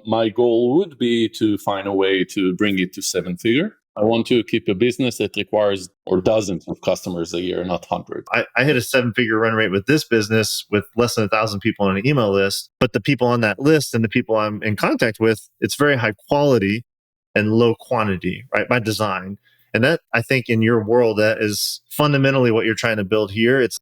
my goal would be to find a way to bring it to 7-figure. I want to keep a business that requires or dozens of customers a year, not hundreds. I hit a 7-figure run rate with this business with less than 1,000 people on an email list. But the people on that list and the people I'm in contact with, it's very high quality and low quantity, right? By design. And that, I think, in your world, that is fundamentally what you're trying to build here. It's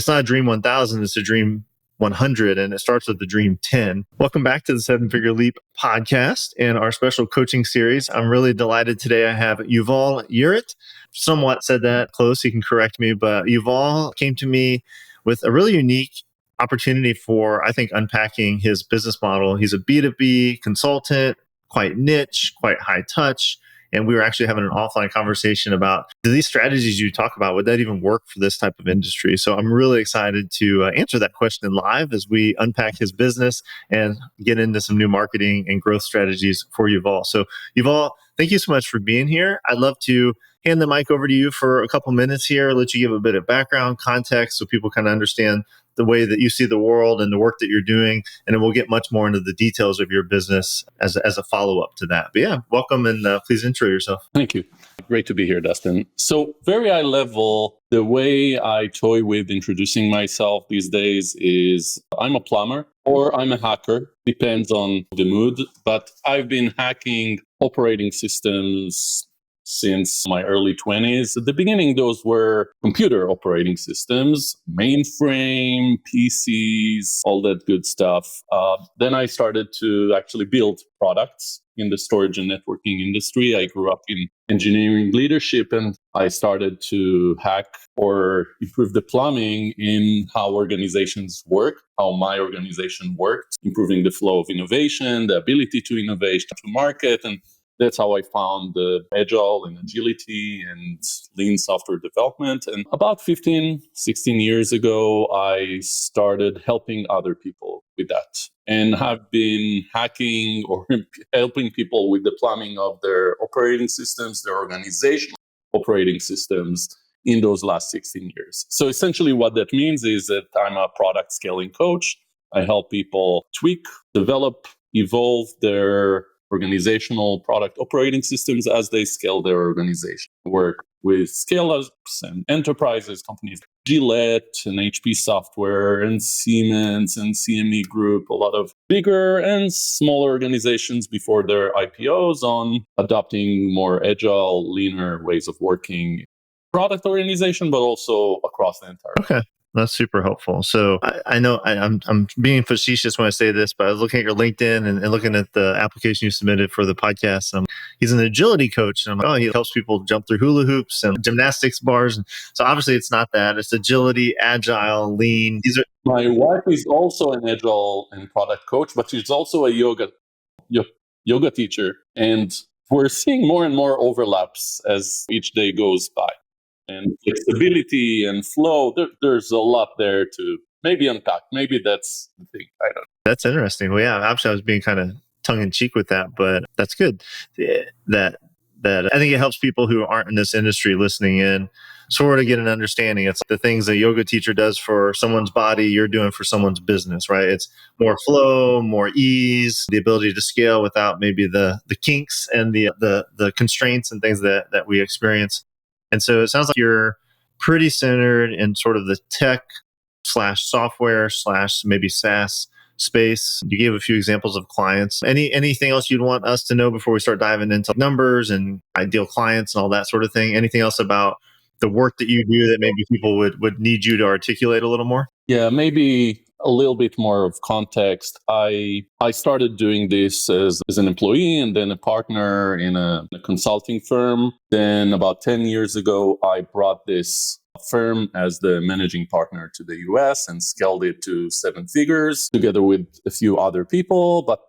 not a dream 1,000, it's a dream 100, and it starts with the dream 10. Welcome back to the 7-Figure Leap podcast and our special coaching series. I'm really delighted today. I have Yuval Yeret. Somewhat said that close, you can correct me, but Yuval came to me with a really unique opportunity for, I think, unpacking his business model. He's a B2B consultant, quite niche, quite high touch. And we were actually having an offline conversation about, do these strategies you talk about, would that even work for this type of industry? So I'm really excited to answer that question live as we unpack his business and get into some new marketing and growth strategies for Yuval. So Yuval, thank you so much for being here. I'd love to hand the mic over to you for a couple minutes here, let you give a bit of background, context, so people kind of understand the way that you see the world and the work that you're doing. And then we'll get much more into the details of your business as a follow-up to that. But yeah, welcome and please intro yourself. Thank you. Great to be here, Dustin. So very high level, the way I toy with introducing myself these days is I'm a plumber or I'm a hacker, depends on the mood. But I've been hacking operating systems since my early 20s. At the beginning, those were computer operating systems, mainframe, PCs, all that good stuff. Then I started to actually build products in the storage and networking industry. I grew up in engineering leadership, and I started to hack or improve the plumbing in how organizations work, how my organization worked, improving the flow of innovation, the ability to innovate, to market, and that's how I found the agile and agility and lean software development. And about 15, 16 years ago, I started helping other people with that and have been hacking or helping people with the plumbing of their operating systems, their organizational operating systems in those last 16 years. So essentially what that means is that I'm a product scaling coach. I help people tweak, develop, evolve their organizational product operating systems as they scale their organization. Work with scale-ups and enterprises, companies, Gillette and HP Software and Siemens and CME Group, a lot of bigger and smaller organizations before their IPOs on adopting more agile, leaner ways of working, product organization, but also across the entire. Okay. That's super helpful. So I know I'm being facetious when I say this, but I was looking at your LinkedIn and looking at the application you submitted for the podcast. He's an agility coach. And I'm like, oh, he helps people jump through hula hoops and gymnastics bars. And so obviously it's not that. It's agility, agile, lean. My wife is also an agile and product coach, but she's also a yoga teacher. And we're seeing more and more overlaps as each day goes by. And flexibility and flow, there's a lot there to maybe unpack. Maybe that's the thing. I don't know. That's interesting. Well, yeah, actually, I was being kind of tongue-in-cheek with that, but that's good. That I think it helps people who aren't in this industry listening in sort of get an understanding. It's the things a yoga teacher does for someone's body, you're doing for someone's business, right? It's more flow, more ease, the ability to scale without maybe the kinks and the constraints and things that we experience. And so it sounds like you're pretty centered in sort of the tech /software/ maybe SaaS space. You gave a few examples of clients. Anything else you'd want us to know before we start diving into numbers and ideal clients and all that sort of thing? Anything else about the work that you do that maybe people would need you to articulate a little more? Yeah, maybe a little bit more of context. I started doing this as an employee and then a partner in a consulting firm. Then about 10 years ago, I brought this firm as the managing partner to the US and scaled it to 7 figures together with a few other people. But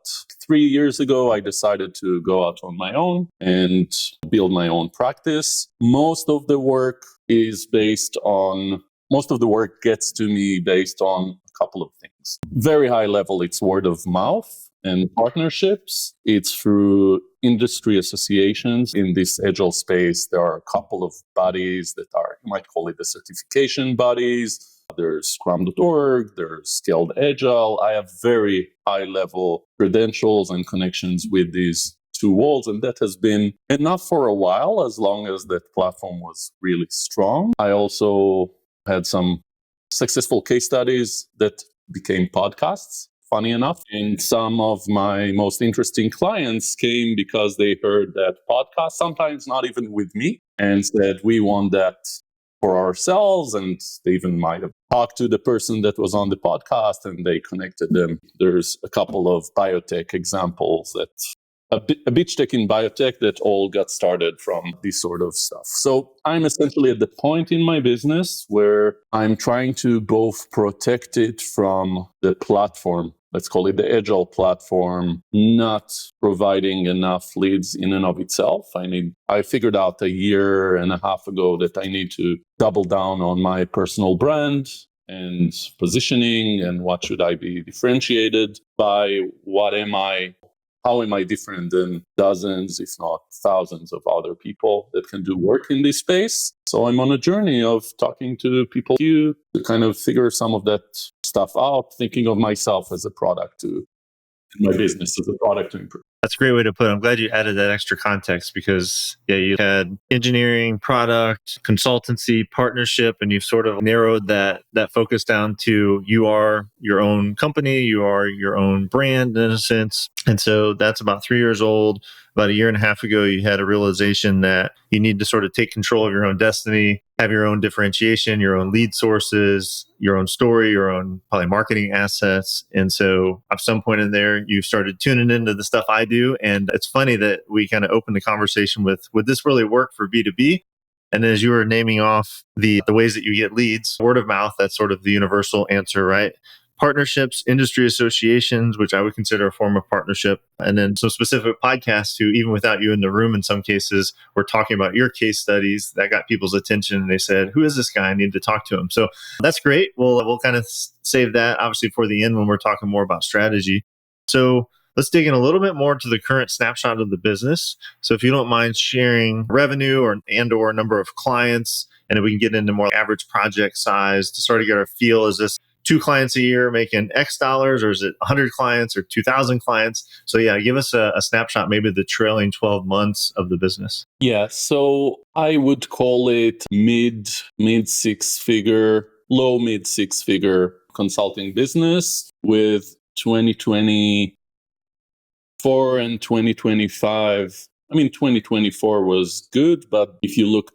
3 years ago, I decided to go out on my own and build my own practice. Most of the work gets to me based on a couple of things. Very high level, it's word of mouth and partnerships. It's through industry associations. In this agile space, there are a couple of bodies that are, you might call it the certification bodies. There's Scrum.org, there's Scaled Agile. I have very high level credentials and connections with these two walls, and that has been enough for a while, as long as that platform was really strong. I also had some successful case studies that became podcasts, funny enough. And some of my most interesting clients came because they heard that podcast, sometimes not even with me, and said, we want that for ourselves. And they even might have talked to the person that was on the podcast and they connected them. There's a couple of biotech examples that a beach tech in biotech that all got started from this sort of stuff. So I'm essentially at the point in my business where I'm trying to both protect it from the platform, let's call it the agile platform, not providing enough leads in and of itself. I figured out a year and a half ago that I need to double down on my personal brand and positioning and what should I be differentiated by, how am I different than dozens, if not thousands of other people that can do work in this space? So I'm on a journey of talking to people like you to kind of figure some of that stuff out, thinking of myself as a product to my business as a product to improve. That's a great way to put it. I'm glad you added that extra context because you had engineering, product, consultancy, partnership, and you've sort of narrowed that focus down to you are your own company, you are your own brand in a sense. And so that's about 3 years old. About a year and a half ago, you had a realization that you need to sort of take control of your own destiny, have your own differentiation, your own lead sources, your own story, your own probably marketing assets. And so at some point in there, you started tuning into the stuff I do. And it's funny that we kind of opened the conversation with, would this really work for B2B? And as you were naming off the ways that you get leads, word of mouth, that's sort of the universal answer, right? Partnerships, industry associations, which I would consider a form of partnership, and then some specific podcasts who, even without you in the room in some cases, were talking about your case studies that got people's attention. And they said, who is this guy? I need to talk to him. So that's great. We'll kind of save that obviously for the end when we're talking more about strategy. So let's dig in a little bit more to the current snapshot of the business. So if you don't mind sharing revenue or number of clients, and if we can get into more average project size to sort of get our feel, is this 2 clients a year making X dollars, or is it 100 clients or 2,000 clients? So yeah, give us a snapshot, maybe the trailing 12 months of the business. Yeah, so I would call it mid 6-figure, low mid 6-figure consulting business with 2024 and 2025. I mean, 2024 was good, but if you look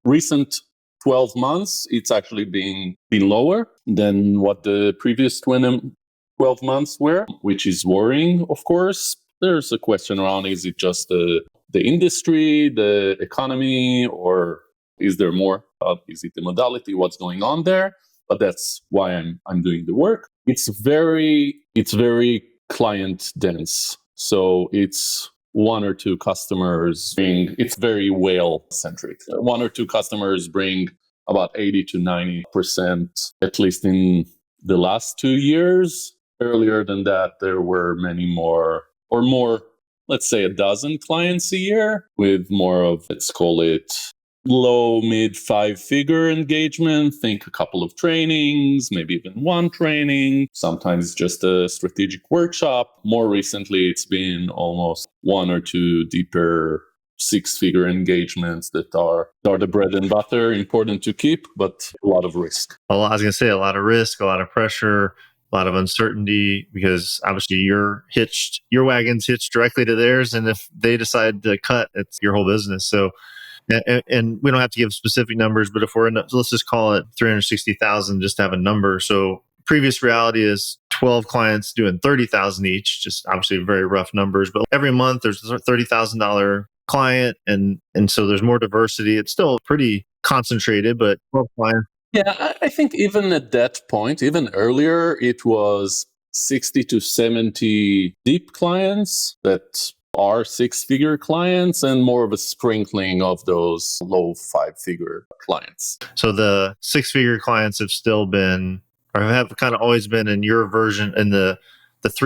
recent 12 months, it's actually been lower than what the previous 12 months were, which is worrying, of course. There's a question around, is it just the industry, the economy, or is there more? Is it the modality? What's going on there? But that's why I'm doing the work. It's very client dense. So it's 1 or 2 customers it's very whale centric. 1 or 2 customers bring about 80 to 90%, at least in the last 2 years. Earlier than that, there were many more, let's say a dozen clients a year with more of, let's call it low, mid 5-figure engagement. Think a couple of trainings, maybe even 1 training, sometimes just a strategic workshop. More recently, it's been almost 1 or 2 deeper 6-figure engagements that are the bread and butter, important to keep, but a lot of risk. Well, I was going to say a lot of risk, a lot of pressure, a lot of uncertainty, because obviously your wagon's hitched directly to theirs. And if they decide to cut, it's your whole business. So and we don't have to give specific numbers, but if let's just call it 360,000 just to have a number. So previous reality is 12 clients doing 30,000 each, just obviously very rough numbers, but every month there's a $30,000 client. And so there's more diversity. It's still pretty concentrated, but 12 clients. Yeah, I think even at that point, even earlier, it was 60 to 70 deep clients that are 6-figure clients and more of a sprinkling of those low 5-figure clients. So the 6-figure clients have still been, or have kind of always been in your version, in the past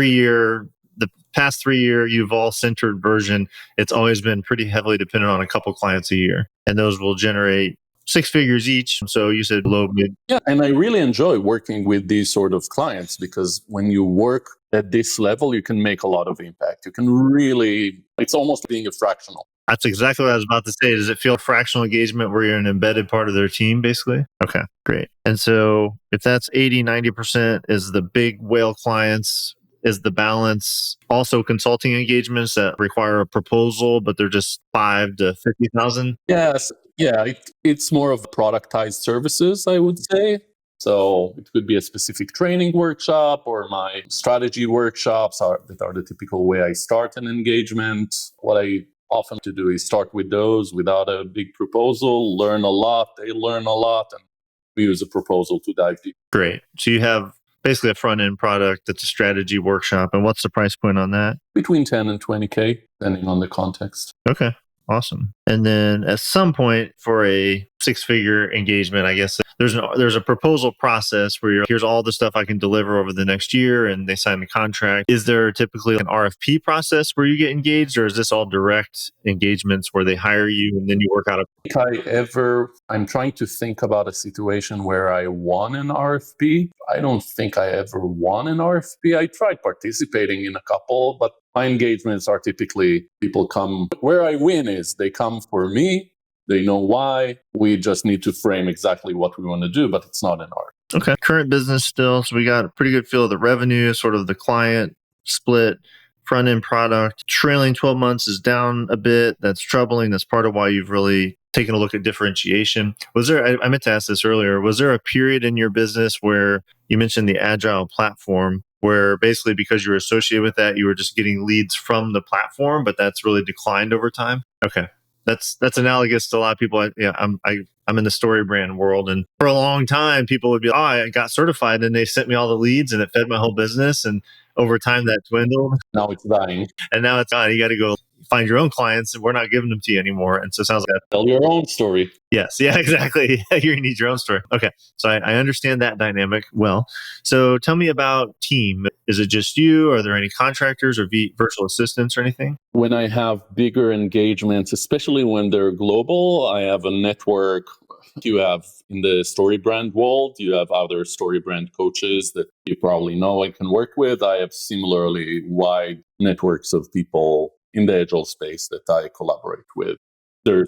3-year Yuval centered version. It's always been pretty heavily dependent on a couple clients a year, and those will generate six figures each. So you said low, mid. Yeah, and I really enjoy working with these sort of clients because when you work at this level, you can make a lot of impact. You can really, it's almost being a fractional. That's exactly what I was about to say. Does it feel fractional engagement where you're an embedded part of their team, basically? Okay, great. And so if that's 80-90% is the big whale clients, is the balance also consulting engagements that require a proposal, but they're just 5 to 50,000? Yes, yeah, it's more of productized services, I would say. So it could be a specific training workshop or my strategy workshops that are the typical way I start an engagement. What I often to do is start with those without a big proposal, learn a lot, they learn a lot, and we use a proposal to dive deep. Great. So you have basically a front end product that's a strategy workshop. And what's the price point on that? Between 10 and 20K, depending on the context. Okay. Awesome. And then at some point for a six-figure engagement, I guess there's a proposal process where here's all the stuff I can deliver over the next year, and they sign the contract. Is there typically an RFP process where you get engaged, or is this all direct engagements where they hire you and then you work out I'm trying to think about a situation where I won an RFP. I don't think I ever won an RFP. I tried participating in a couple, but my engagements are typically people come. Where I win is they come for me. They know why. We just need to frame exactly what we want to do, but it's not an art. Okay. Current business still. So we got a pretty good feel of the revenue, sort of the client split, front end product. Trailing 12 months is down a bit. That's troubling. That's part of why you've really taken a look at differentiation. I meant to ask this earlier, was there a period in your business where you mentioned the agile platform where basically because you're associated with that, you were just getting leads from the platform, but that's really declined over time? Okay. That's analogous to a lot of people. I'm in the story brand world, and for a long time, people would be, "Oh, I got certified, and they sent me all the leads, and it fed my whole business." And over time, that dwindled. Now it's dying. And now it's gone. You got to go find your own clients, and we're not giving them to you anymore. And so it sounds like tell your own story. Yes, yeah, exactly. You need your own story. Okay, so I understand that dynamic well. So tell me about team. Is it just you? Are there any contractors or virtual assistants or anything? When I have bigger engagements, especially when they're global, I have a network. You have in the story brand world, you have other story brand coaches that you probably know I can work with. I have similarly wide networks of people in the agile space that I collaborate with. So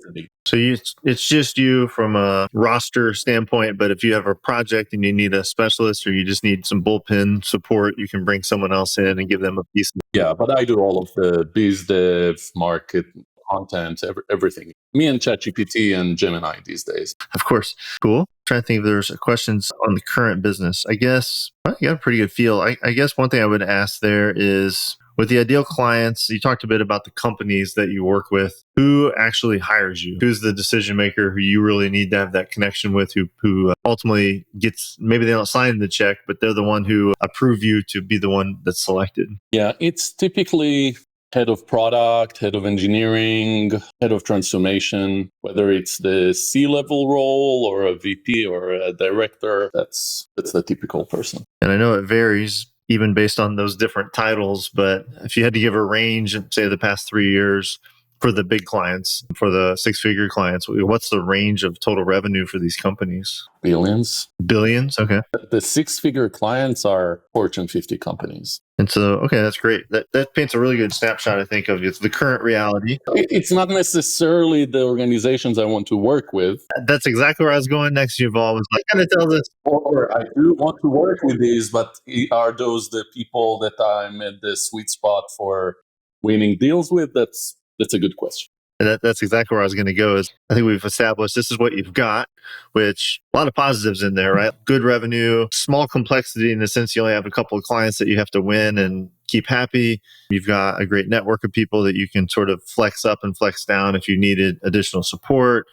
it's just you from a roster standpoint, but if you have a project and you need a specialist or you just need some bullpen support, you can bring someone else in and give them a piece. Yeah, but I do all of the biz dev, market, content, everything. Me and ChatGPT and Gemini these days. Of course. Cool. Trying to think if there's questions on the current business. I guess you got a pretty good feel. I guess one thing I would ask there is, with the ideal clients, you talked a bit about the companies that you work with. Who actually hires you? Who's the decision maker who you really need to have that connection with, who ultimately gets, maybe they don't sign the check, but they're the one who approve you to be the one that's selected? Yeah, it's typically head of product, head of engineering, head of transformation, whether it's the C-level role or a VP or a director, that's the typical person. And I know it varies even based on those different titles. But if you had to give a range, say the past 3 years for the big clients, for the six-figure clients, what's the range of total revenue for these companies? Billions. Billions? Okay. The six-figure clients are Fortune 50 companies. And so, okay, that's great. That paints a really good snapshot, I think, of the current reality. It's not necessarily the organizations I want to work with. That's exactly where I was going next, Yuval. Was like, kind of tell this. Or I do want to work with these, but are those the people that I'm at the sweet spot for winning deals with? That's a good question. And that's exactly where I was going to go. Is I think we've established this is what you've got, which a lot of positives in there, right? Good revenue, small complexity in the sense you only have a couple of clients that you have to win and keep happy. You've got a great network of people that you can sort of flex up and flex down if you needed additional support.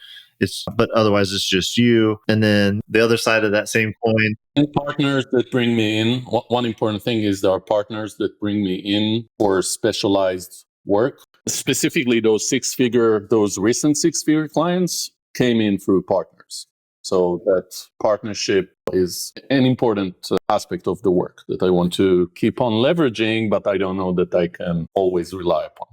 But otherwise, it's just you. And then the other side of that same coin. And partners that bring me in. One important thing is there are partners that bring me in for specialized work. Specifically, those recent six-figure clients came in through partners. So that partnership is an important aspect of the work that I want to keep on leveraging, but I don't know that I can always rely upon.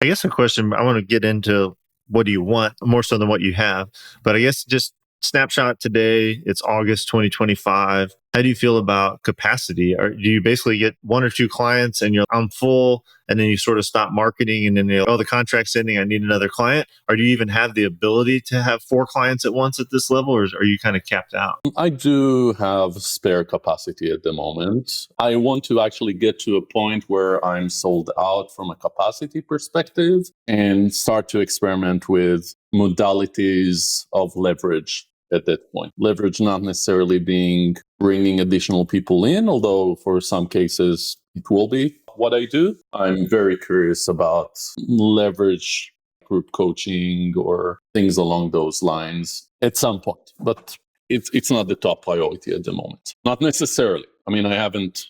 I guess a question I want to get into what do you want more so than what you have. But I guess just snapshot today, it's August 2025. How do you feel about capacity? Or do you basically get one or two clients and I'm full, and then you sort of stop marketing and then the contract's ending, I need another client? Or do you even have the ability to have 4 clients at once at this level, or are you kind of capped out? I do have spare capacity at the moment. I want to actually get to a point where I'm sold out from a capacity perspective and start to experiment with modalities of leverage at that point. Leverage not necessarily being bringing additional people in, although for some cases it will be what I do. I'm very curious about leverage, group coaching, or things along those lines at some point. But it's not the top priority at the moment. Not necessarily. I mean, I haven't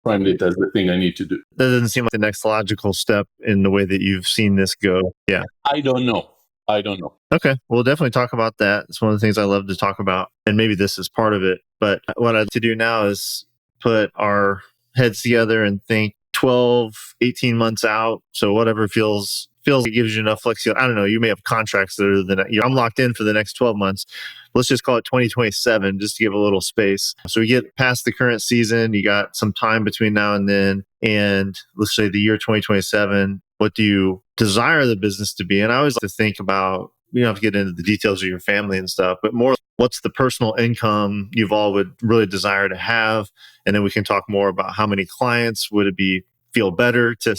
framed it as the thing I need to do. That doesn't seem like the next logical step in the way that you've seen this go. Yeah. I don't know. Okay. We'll definitely talk about that. It's one of the things I love to talk about. And maybe this is part of it. But what I'd like to do now is put our heads together and think 12, 18 months out. So whatever feels it gives you enough flexibility. I don't know. You may have contracts that are I'm locked in for the next 12 months. Let's just call it 2027 just to give a little space. So we get past the current season. You got some time between now and then. And let's say the year 2027, what do you desire the business to be? And I always like to think about, you don't have to get into the details of your family and stuff, but more what's the personal income Yuval would really desire to have? And then we can talk more about how many clients would it be feel better to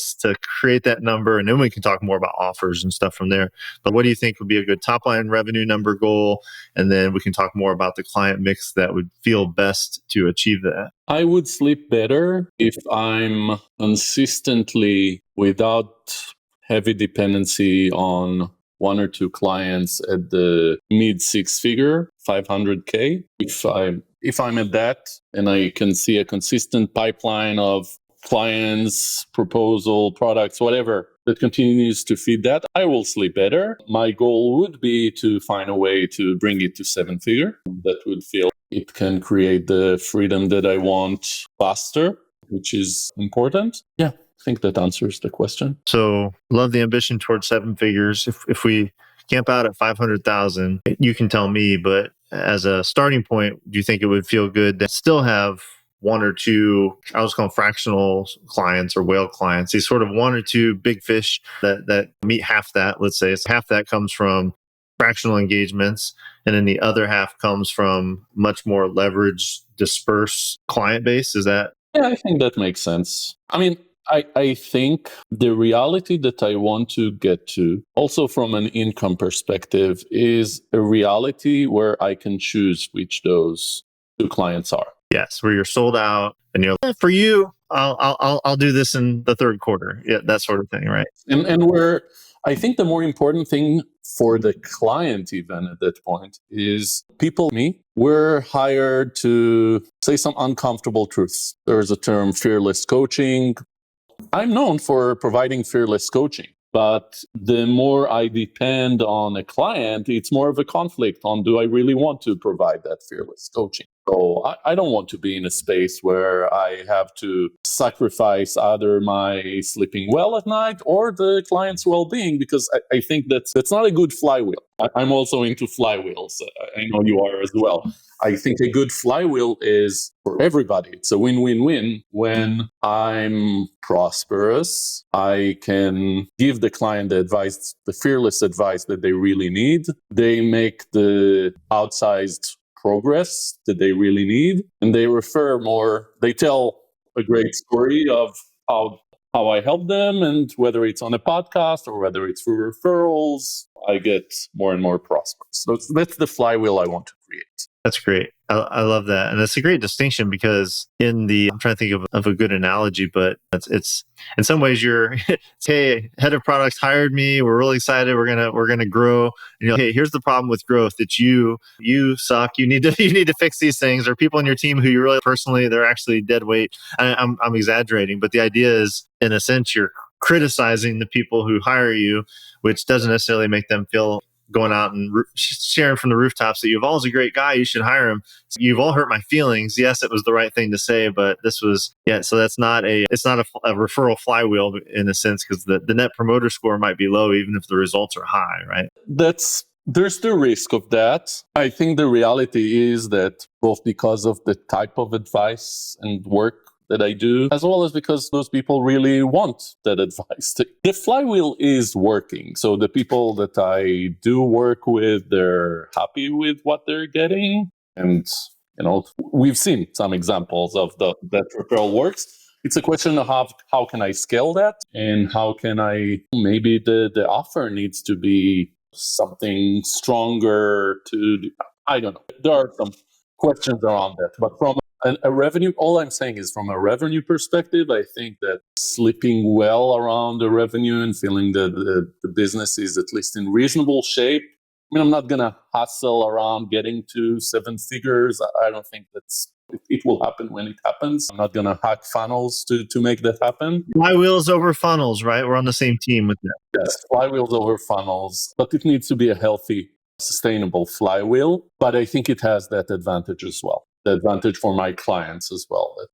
create that number. And then we can talk more about offers and stuff from there. But what do you think would be a good top line revenue number goal? And then we can talk more about the client mix that would feel best to achieve that. I would sleep better if I'm consistently, without heavy dependency on 1 or 2 clients at the mid 6-figure, 500K. If I'm at that and I can see a consistent pipeline of clients, proposal, products, whatever that continues to feed that, I will sleep better. My goal would be to find a way to bring it to 7-figure. That would feel it can create the freedom that I want faster, which is important. Yeah, I think that answers the question. So love the ambition towards 7 figures. If we camp out at 500,000, you can tell me, but as a starting point, do you think it would feel good to still have 1 or 2, I was calling fractional clients or whale clients, these sort of 1 or 2 big fish that meet half that, let's say. So half that comes from fractional engagements, and then the other half comes from much more leveraged, dispersed client base. Is that? Yeah, I think that makes sense. I mean, I think the reality that I want to get to, also from an income perspective, is a reality where I can choose which those 2 clients are. Yes, where you're sold out and for you, I'll do this in the 3rd quarter. Yeah, that sort of thing, right? And where I think the more important thing for the client even at that point is we're hired to say some uncomfortable truths. There's a term, fearless coaching. I'm known for providing fearless coaching. But the more I depend on a client, it's more of a conflict on, do I really want to provide that fearless coaching? So I don't want to be in a space where I have to sacrifice either my sleeping well at night or the client's well-being, because I think that's not a good flywheel. I'm also into flywheels. I know you are as well. I think a good flywheel is for everybody. It's a win-win-win. When I'm prosperous, I can give the client the advice, the fearless advice that they really need. They make the outsized progress that they really need, and they refer more. They tell a great story of how I help them, and whether it's on a podcast or whether it's through referrals, I get more and more prosperous. So that's the flywheel I want to create. That's great. I love that. And it's a great distinction because I'm trying to think of a good analogy, but it's in some ways hey, head of products hired me. We're really excited. We're going to grow. And hey, here's the problem with growth. It's you suck. You need to fix these things. Or people on your team who you really personally, they're actually dead weight. I'm exaggerating, but the idea is, in a sense, you're criticizing the people who hire you, which doesn't necessarily make them feel going out and sharing from the rooftops that Yuval's a great guy. You should hire him. So Yuval hurt my feelings. Yes, it was the right thing to say, but this was, yeah. So it's not a referral flywheel in a sense, because the net promoter score might be low, even if the results are high, right? There's the risk of that. I think the reality is that both because of the type of advice and work that I do, as well as because those people really want that advice. The flywheel is working. So the people that I do work with, they're happy with what they're getting. And, we've seen some examples of that referral works. It's a question of how can I scale that, and how can maybe the offer needs to be something stronger I don't know. There are some questions around that. But from a revenue, all I'm saying is from a revenue perspective, I think that sleeping well around the revenue and feeling that the business is at least in reasonable shape. I mean, I'm not going to hustle around getting to 7 figures. I don't think it will happen when it happens. I'm not going to hack funnels to make that happen. Flywheels over funnels, right? We're on the same team with that. Yes, flywheels over funnels, but it needs to be a healthy, sustainable flywheel. But I think it has that advantage as well. The advantage for my clients as well, that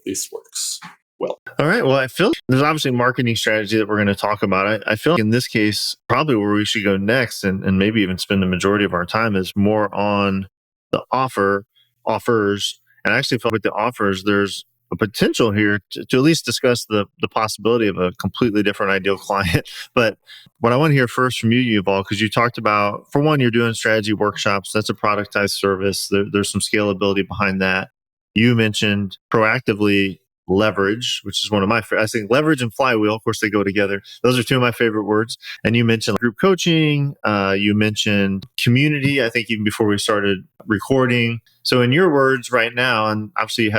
this works well. All right. Well, I feel there's obviously a marketing strategy that we're going to talk about. I feel like in this case, probably where we should go next and maybe even spend the majority of our time is more on the offers. And I actually feel like the offers, there's a potential here to at least discuss the possibility of a completely different ideal client. But what I want to hear first from you, Yuval, because you talked about, for one, you're doing strategy workshops. That's a productized service. There's some scalability behind that. You mentioned proactively leverage, which is one of my favorite. I think leverage and flywheel, of course, they go together. Those are two of my favorite words. And you mentioned group coaching. You mentioned community, I think even before we started recording. So in your words right now, and obviously you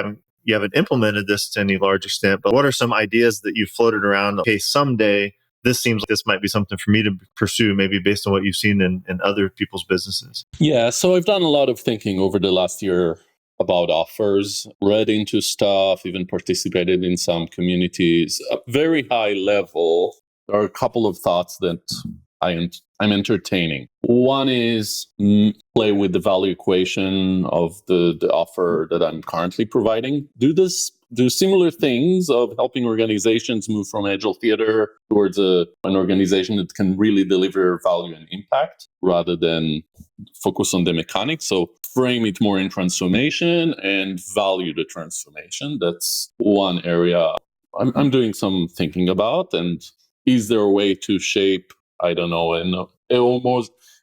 haven't implemented this to any large extent, but what are some ideas that you've floated around? Okay, someday this seems like this might be something for me to pursue, maybe based on what you've seen in other people's businesses. Yeah, so I've done a lot of thinking over the last year about offers, read into stuff, even participated in some communities. At very high level, there are a couple of thoughts that I'm entertaining. One is play with the value equation of the offer that I'm currently providing. Do similar things of helping organizations move from agile theater towards an organization that can really deliver value and impact rather than focus on the mechanics. So frame it more in transformation and value the transformation. That's one area I'm doing some thinking about. And is there a way to shape, I don't know, an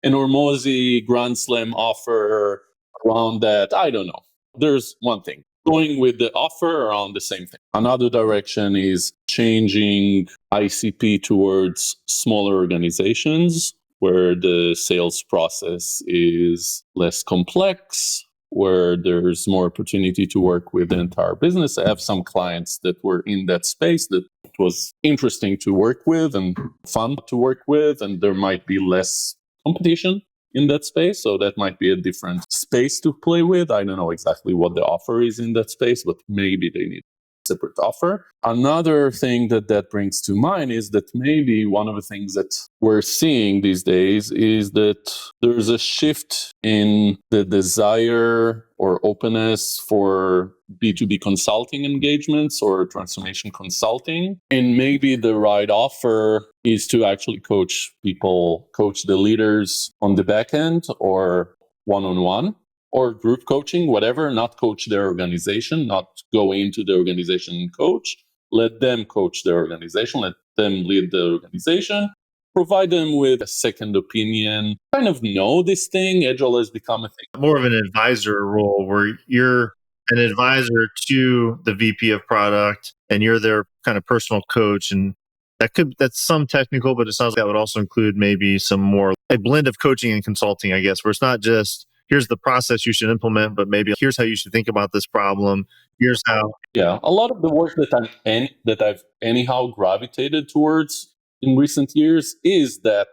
Hormozy Grand Slam offer around that? I don't know. There's one thing. Going with the offer around the same thing. Another direction is changing ICP towards smaller organizations where the sales process is less complex, where there's more opportunity to work with the entire business. I have some clients that were in that space that it was interesting to work with and fun to work with, and there might be less competition in that space. So that might be a different space to play with. I don't know exactly what the offer is in that space, but maybe they need a separate offer. Another thing that brings to mind is that maybe one of the things that we're seeing these days is that there's a shift in the desire or openness for B2B consulting engagements or transformation consulting. And maybe the right offer is to actually coach the leaders on the back end or one-on-one or group coaching, whatever, not coach their organization, not go into the organization and coach. Let them coach their organization, let them lead the organization, provide them with a second opinion, kind of know this thing. Agile has become a thing. More of an advisor role where you're an advisor to the VP of product and you're their kind of personal coach. And that's some technical, but it sounds like that would also include maybe some more a blend of coaching and consulting, I guess, where it's not just here's the process you should implement, but maybe here's how you should think about this problem. Here's how. Yeah, a lot of the work that I've anyhow gravitated towards in recent years is that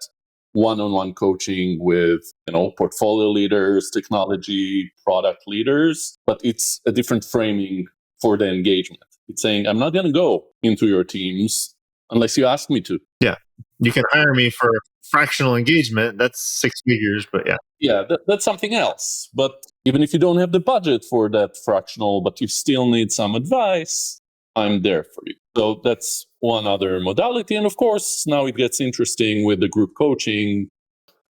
one-on-one coaching with, portfolio leaders, technology, product leaders, but it's a different framing for the engagement. It's saying, I'm not going to go into your teams unless you ask me to. Yeah. You can hire me for fractional engagement. That's 6 figures, but yeah. Yeah, that's something else. But even if you don't have the budget for that fractional, but you still need some advice, I'm there for you. So that's one other modality. And of course, now it gets interesting with the group coaching.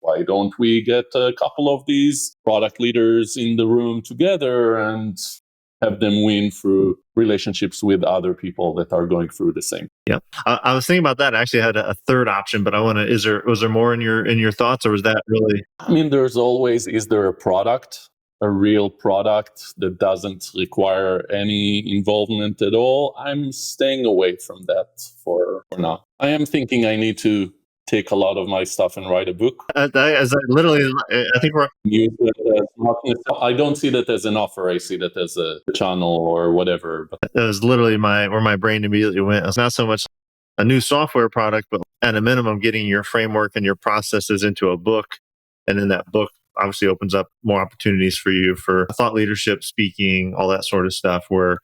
Why don't we get a couple of these product leaders in the room together and have them win through relationships with other people that are going through the same? Yeah, I was thinking about that. I actually had a third option, but I want to. Was there more in your thoughts, or was that really? I mean, there's always, is there a product, a real product that doesn't require any involvement at all? I'm staying away from that for now. I am thinking I need to take a lot of my stuff and write a book. Literally, I think we're. Use it as not, I don't see that as an offer. I see that as a channel or whatever. But That was literally where my brain immediately went. It's not so much a new software product, but at a minimum, getting your framework and your processes into a book, and then that book obviously opens up more opportunities for you for thought leadership, speaking, all that sort of stuff, where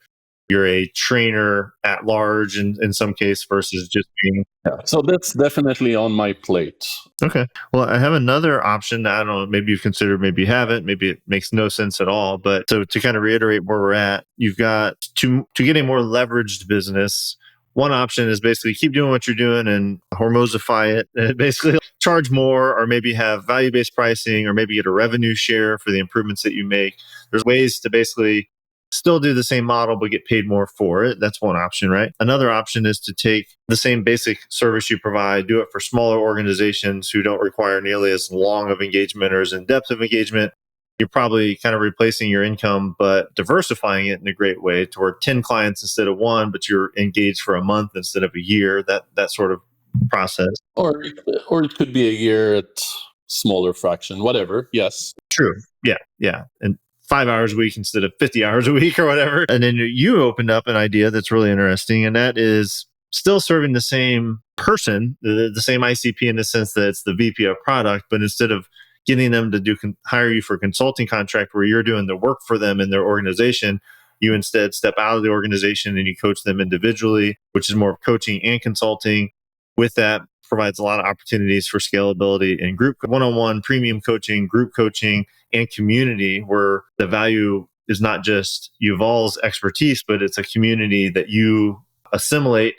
you're a trainer at large in some case versus just being. yeah, so that's definitely on my plate. Okay. Well, I have another option that I don't know, maybe you've considered, maybe you haven't, maybe it makes no sense at all. But so to kind of reiterate where we're at, you've got to get a more leveraged business. One option is basically keep doing what you're doing and hormozify it and basically charge more, or maybe have value-based pricing, or maybe get a revenue share for the improvements that you make. There's ways to basically still do the same model, but get paid more for it. That's one option, right? Another option is to take the same basic service you provide, do it for smaller organizations who don't require nearly as long of engagement or as in depth of engagement. You're probably kind of replacing your income, but diversifying it in a great way toward 10 clients instead of one, but you're engaged for a month instead of a year, that sort of process. Or it could be a year at smaller fraction, whatever. Yes. True. Yeah. Yeah. And 5 hours a week instead of 50 hours a week or whatever. And then you opened up an idea that's really interesting. And that is still serving the same person, the same ICP in the sense that it's the VP of product, but instead of getting them to hire you for a consulting contract where you're doing the work for them in their organization, you instead step out of the organization and you coach them individually, which is more of coaching and consulting. With that, provides a lot of opportunities for scalability and group one-on-one, premium coaching, group coaching, and community, where the value is not just Yuval's expertise, but it's a community that you assimilate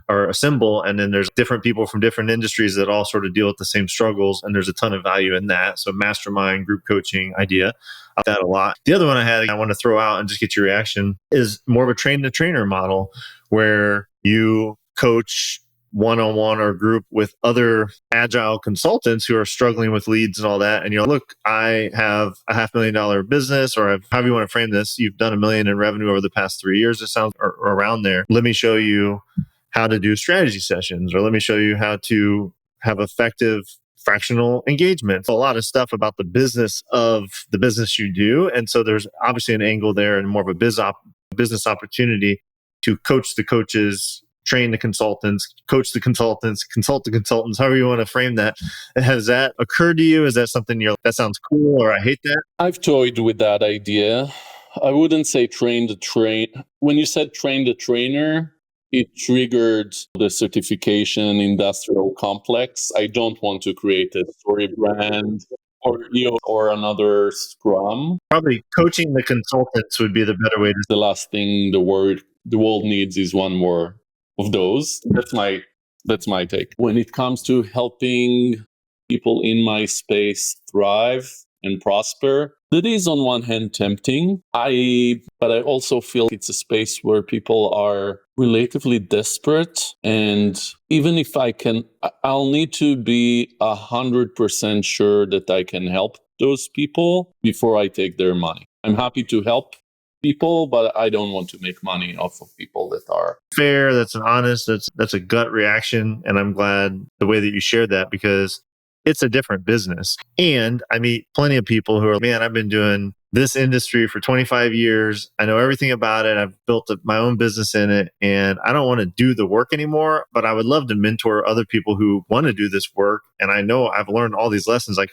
or assemble. And then there's different people from different industries that all sort of deal with the same struggles. And there's a ton of value in that. So mastermind group coaching idea, I like that a lot. The other one I want to throw out and just get your reaction is more of a train the trainer model, where you coach one-on-one or group with other agile consultants who are struggling with leads and all that. And you're, look, I have a $500,000 business, or however you want to frame this. You've done $1 million in revenue over the past 3 years. It sounds around there. Let me show you how to do strategy sessions, or let me show you how to have effective fractional engagement. A lot of stuff about the business of the business you do. And so there's obviously an angle there and more of a business opportunity to coach the coaches, train the consultants, coach the consultants, consult the consultants, however you want to frame that. Has that occurred to you? Is that something that sounds cool, or I hate that? I've toyed with that idea. I wouldn't say train the train. When you said train the trainer, it triggered the certification industrial complex. I don't want to create a story brand or another Scrum. Probably coaching the consultants would be the better way to. The last thing the world needs is one more of those. That's my take. When it comes to helping people in my space thrive and prosper, that is on one hand tempting. But I also feel it's a space where people are relatively desperate. And even if I'll need to be 100% sure that I can help those people before I take their money. I'm happy to help people, but I don't want to make money off of people that are fair. That's an honest, that's a gut reaction. And I'm glad the way that you shared that, because it's a different business. And I meet plenty of people who are, man, I've been doing this industry for 25 years. I know everything about it. I've built my own business in it, and I don't want to do the work anymore, but I would love to mentor other people who want to do this work. And I know I've learned all these lessons. I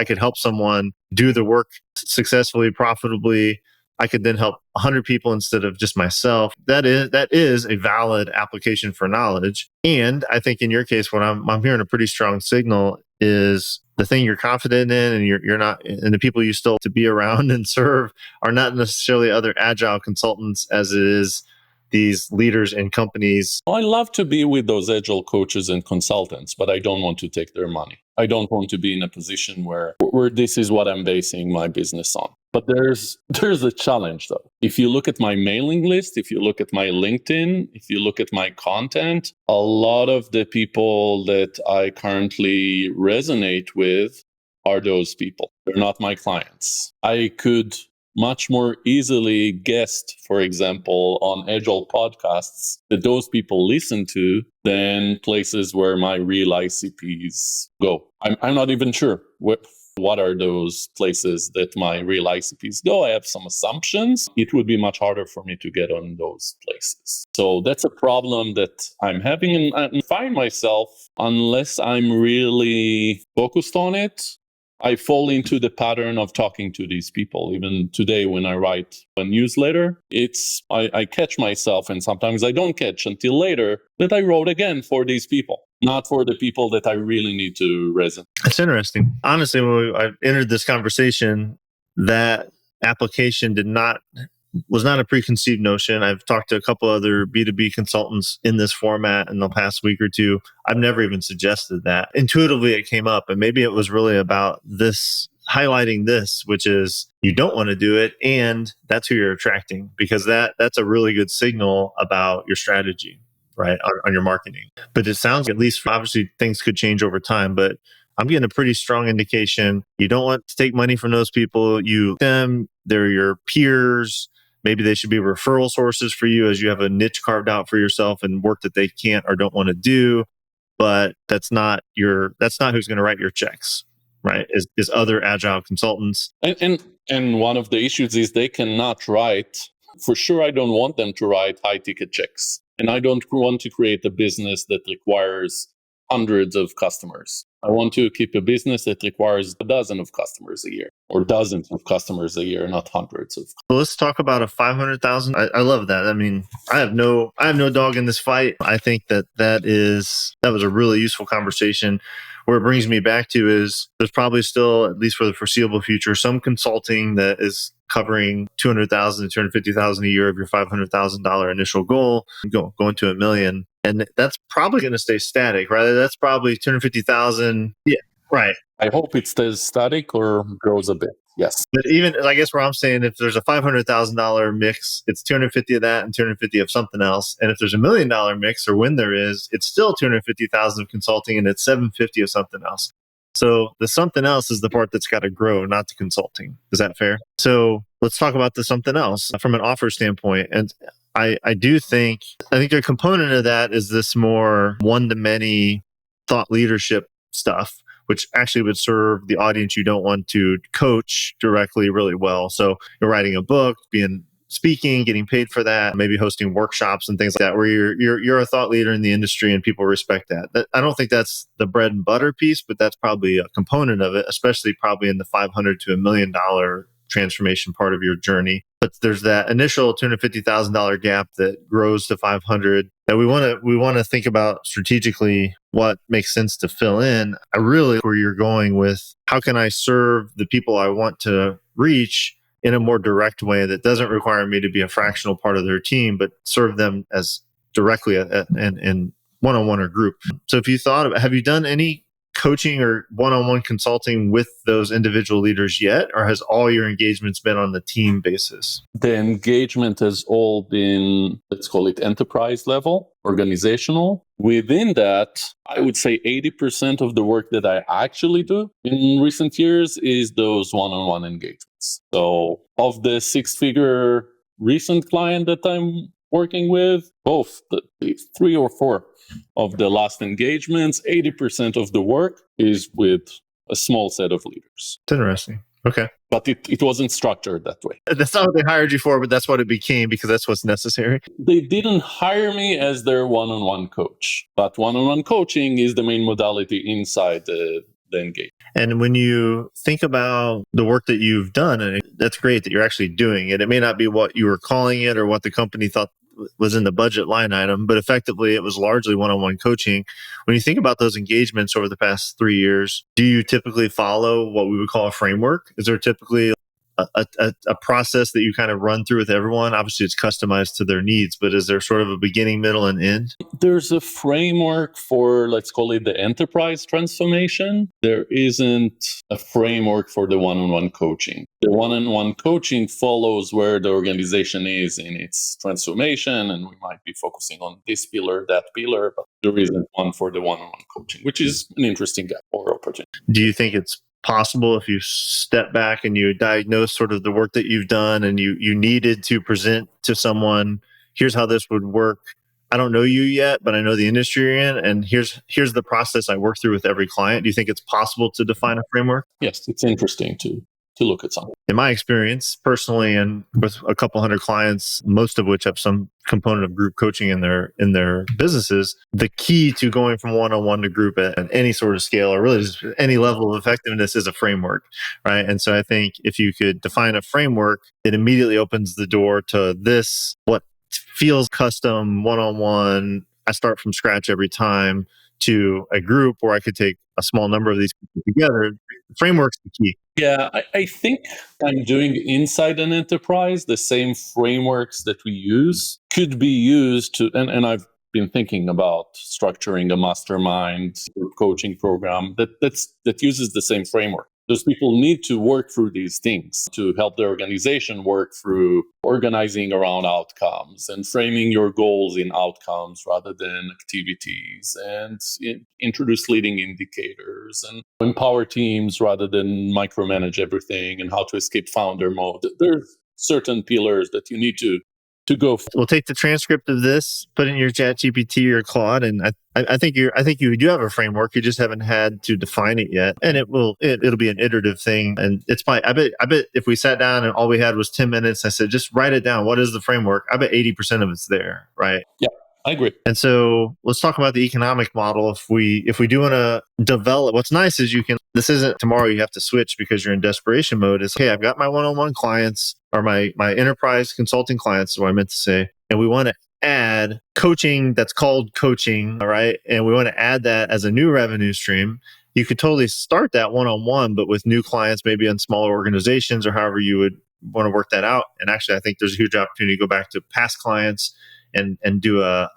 could help someone do the work successfully, profitably, I could then help 100 people instead of just myself. That is a valid application for knowledge. And I think in your case, what I'm hearing a pretty strong signal is the thing you're confident in, and you're not, and the people you still to be around and serve are not necessarily other agile consultants as it is these leaders in companies. I love to be with those agile coaches and consultants, but I don't want to take their money. I don't want to be in a position where this is what I'm basing my business on. But there's a challenge though. If you look at my mailing list, if you look at my LinkedIn, if you look at my content, a lot of the people that I currently resonate with are those people. They're not my clients. I could much more easily guest, for example, on agile podcasts that those people listen to than places where my real ICPs go. I'm not even sure what are those places that my real ICPs go. I have some assumptions. It would be much harder for me to get on those places. So that's a problem that I'm having, and I find myself, unless I'm really focused on it, I fall into the pattern of talking to these people. Even today, when I write a newsletter, I catch myself, and sometimes I don't catch until later that I wrote again for these people, not for the people that I really need to resonate. That's interesting. Honestly, when I entered this conversation, that application was not a preconceived notion. I've talked to a couple other B2B consultants in this format in the past week or two. I've never even suggested that. Intuitively, it came up, and maybe it was really about this, highlighting this, which is you don't want to do it, and that's who you're attracting, because that's a really good signal about your strategy, right, on your marketing. But it sounds, at least obviously things could change over time, but I'm getting a pretty strong indication you don't want to take money from those people. They're your peers. Maybe they should be referral sources for you as you have a niche carved out for yourself and work that they can't or don't want to do. But that's not who's going to write your checks, right? Is other agile consultants. And one of the issues is they cannot write. For sure, I don't want them to write high ticket checks, and I don't want to create a business that requires hundreds of customers. I want to keep a business that requires a dozen of customers a year, or dozens of customers a year, not hundreds of. Well, let's talk about a 500,000. I love that. I mean, I have no dog in this fight. I think that was a really useful conversation. Where it brings me back to is there's probably still, at least for the foreseeable future, some consulting that is covering 200,000 to 250,000 a year of your $500,000 initial goal, going to $1 million. And that's probably going to stay static, right? That's probably 250,000. Yeah, right. I hope it stays static or grows a bit. Yes. But even, I guess where I'm saying, if there's a $500,000 mix, it's 250 of that and 250 of something else. And if there's $1 million mix, or when there is, it's still 250,000 of consulting and it's 750 of something else. So the something else is the part that's got to grow, not the consulting. Is that fair? So let's talk about the something else from an offer standpoint. And I think a component of that is this more one-to-many thought leadership stuff, which actually would serve the audience you don't want to coach directly really well. So you're writing a book, speaking, getting paid for that, maybe hosting workshops and things like that, where you're a thought leader in the industry and people respect that. I don't think that's the bread and butter piece, but that's probably a component of it, especially probably in the $500 to $1 million transformation part of your journey. But there's that initial $250,000 gap that grows to 500 that we want to think about strategically what makes sense to fill in. Where you're going with how can I serve the people I want to reach in a more direct way that doesn't require me to be a fractional part of their team, but serve them as directly in one-on-one or group. So if you have you done any coaching or one-on-one consulting with those individual leaders yet, or has all your engagements been on the team basis? The engagement has all been, let's call it enterprise level, organizational. Within that, I would say 80% of the work that I actually do in recent years is those one-on-one engagements. So of the six-figure recent client that I'm working with, both the 3 or 4 of the last engagements, 80% of the work is with a small set of leaders. It's interesting. Okay. But it wasn't structured that way. That's not what they hired you for, but that's what it became because that's what's necessary. They didn't hire me as their one-on-one coach, but one-on-one coaching is the main modality inside the the engagement. And when you think about the work that you've done, and that's great that you're actually doing it. It may not be what you were calling it or what the company thought was in the budget line item, but effectively it was largely one-on-one coaching. When you think about those engagements over the past 3 years, do you typically follow what we would call a framework? Is there typically a process that you kind of run through with everyone? Obviously, it's customized to their needs, but is there sort of a beginning, middle, and end? There's a framework for, let's call it the enterprise transformation. There isn't a framework for the one-on-one coaching. The one-on-one coaching follows where the organization is in its transformation, and we might be focusing on this pillar, that pillar, but there isn't one for the one-on-one coaching, which is an interesting gap or opportunity. Do you think it's possible if you step back and you diagnose sort of the work that you've done and you needed to present to someone, here's how this would work. I don't know you yet, but I know the industry you're in, and here's the process I work through with every client. Do you think it's possible to define a framework? Yes, it's interesting to look at something. In my experience, personally, and with a couple hundred clients, most of which have some component of group coaching in their businesses, the key to going from one-on-one to group at any sort of scale, or really just any level of effectiveness, is a framework, right? And so I think if you could define a framework, it immediately opens the door to this, what feels custom, one-on-one, I start from scratch every time, to a group where I could take a small number of these people together. Framework's the key. Yeah, I think I'm doing inside an enterprise, the same frameworks that we use could be used to, and I've been thinking about structuring a mastermind group coaching program that uses the same framework. Those people need to work through these things to help the organization work through organizing around outcomes and framing your goals in outcomes rather than activities, and introduce leading indicators and empower teams rather than micromanage everything, and how to escape founder mode. There's certain pillars that you need to go for. We'll take the transcript of this, put it in your Chat GPT or Claude, and I think you do have a framework. You just haven't had to define it yet, and it'll be an iterative thing. And it's fine. I bet if we sat down and all we had was 10 minutes, I said just write it down. What is the framework? I bet 80% of it's there, right? Yeah, I agree. And so let's talk about the economic model. If we do want to develop, what's nice is this isn't tomorrow you have to switch because you're in desperation mode. It's, hey, I've got my one-on-one clients, or my enterprise consulting clients is what I meant to say. And we want to add coaching that's called coaching, all right? And we want to add that as a new revenue stream. You could totally start that one-on-one, but with new clients, maybe in smaller organizations or however you would want to work that out. And actually, I think there's a huge opportunity to go back to past clients and do a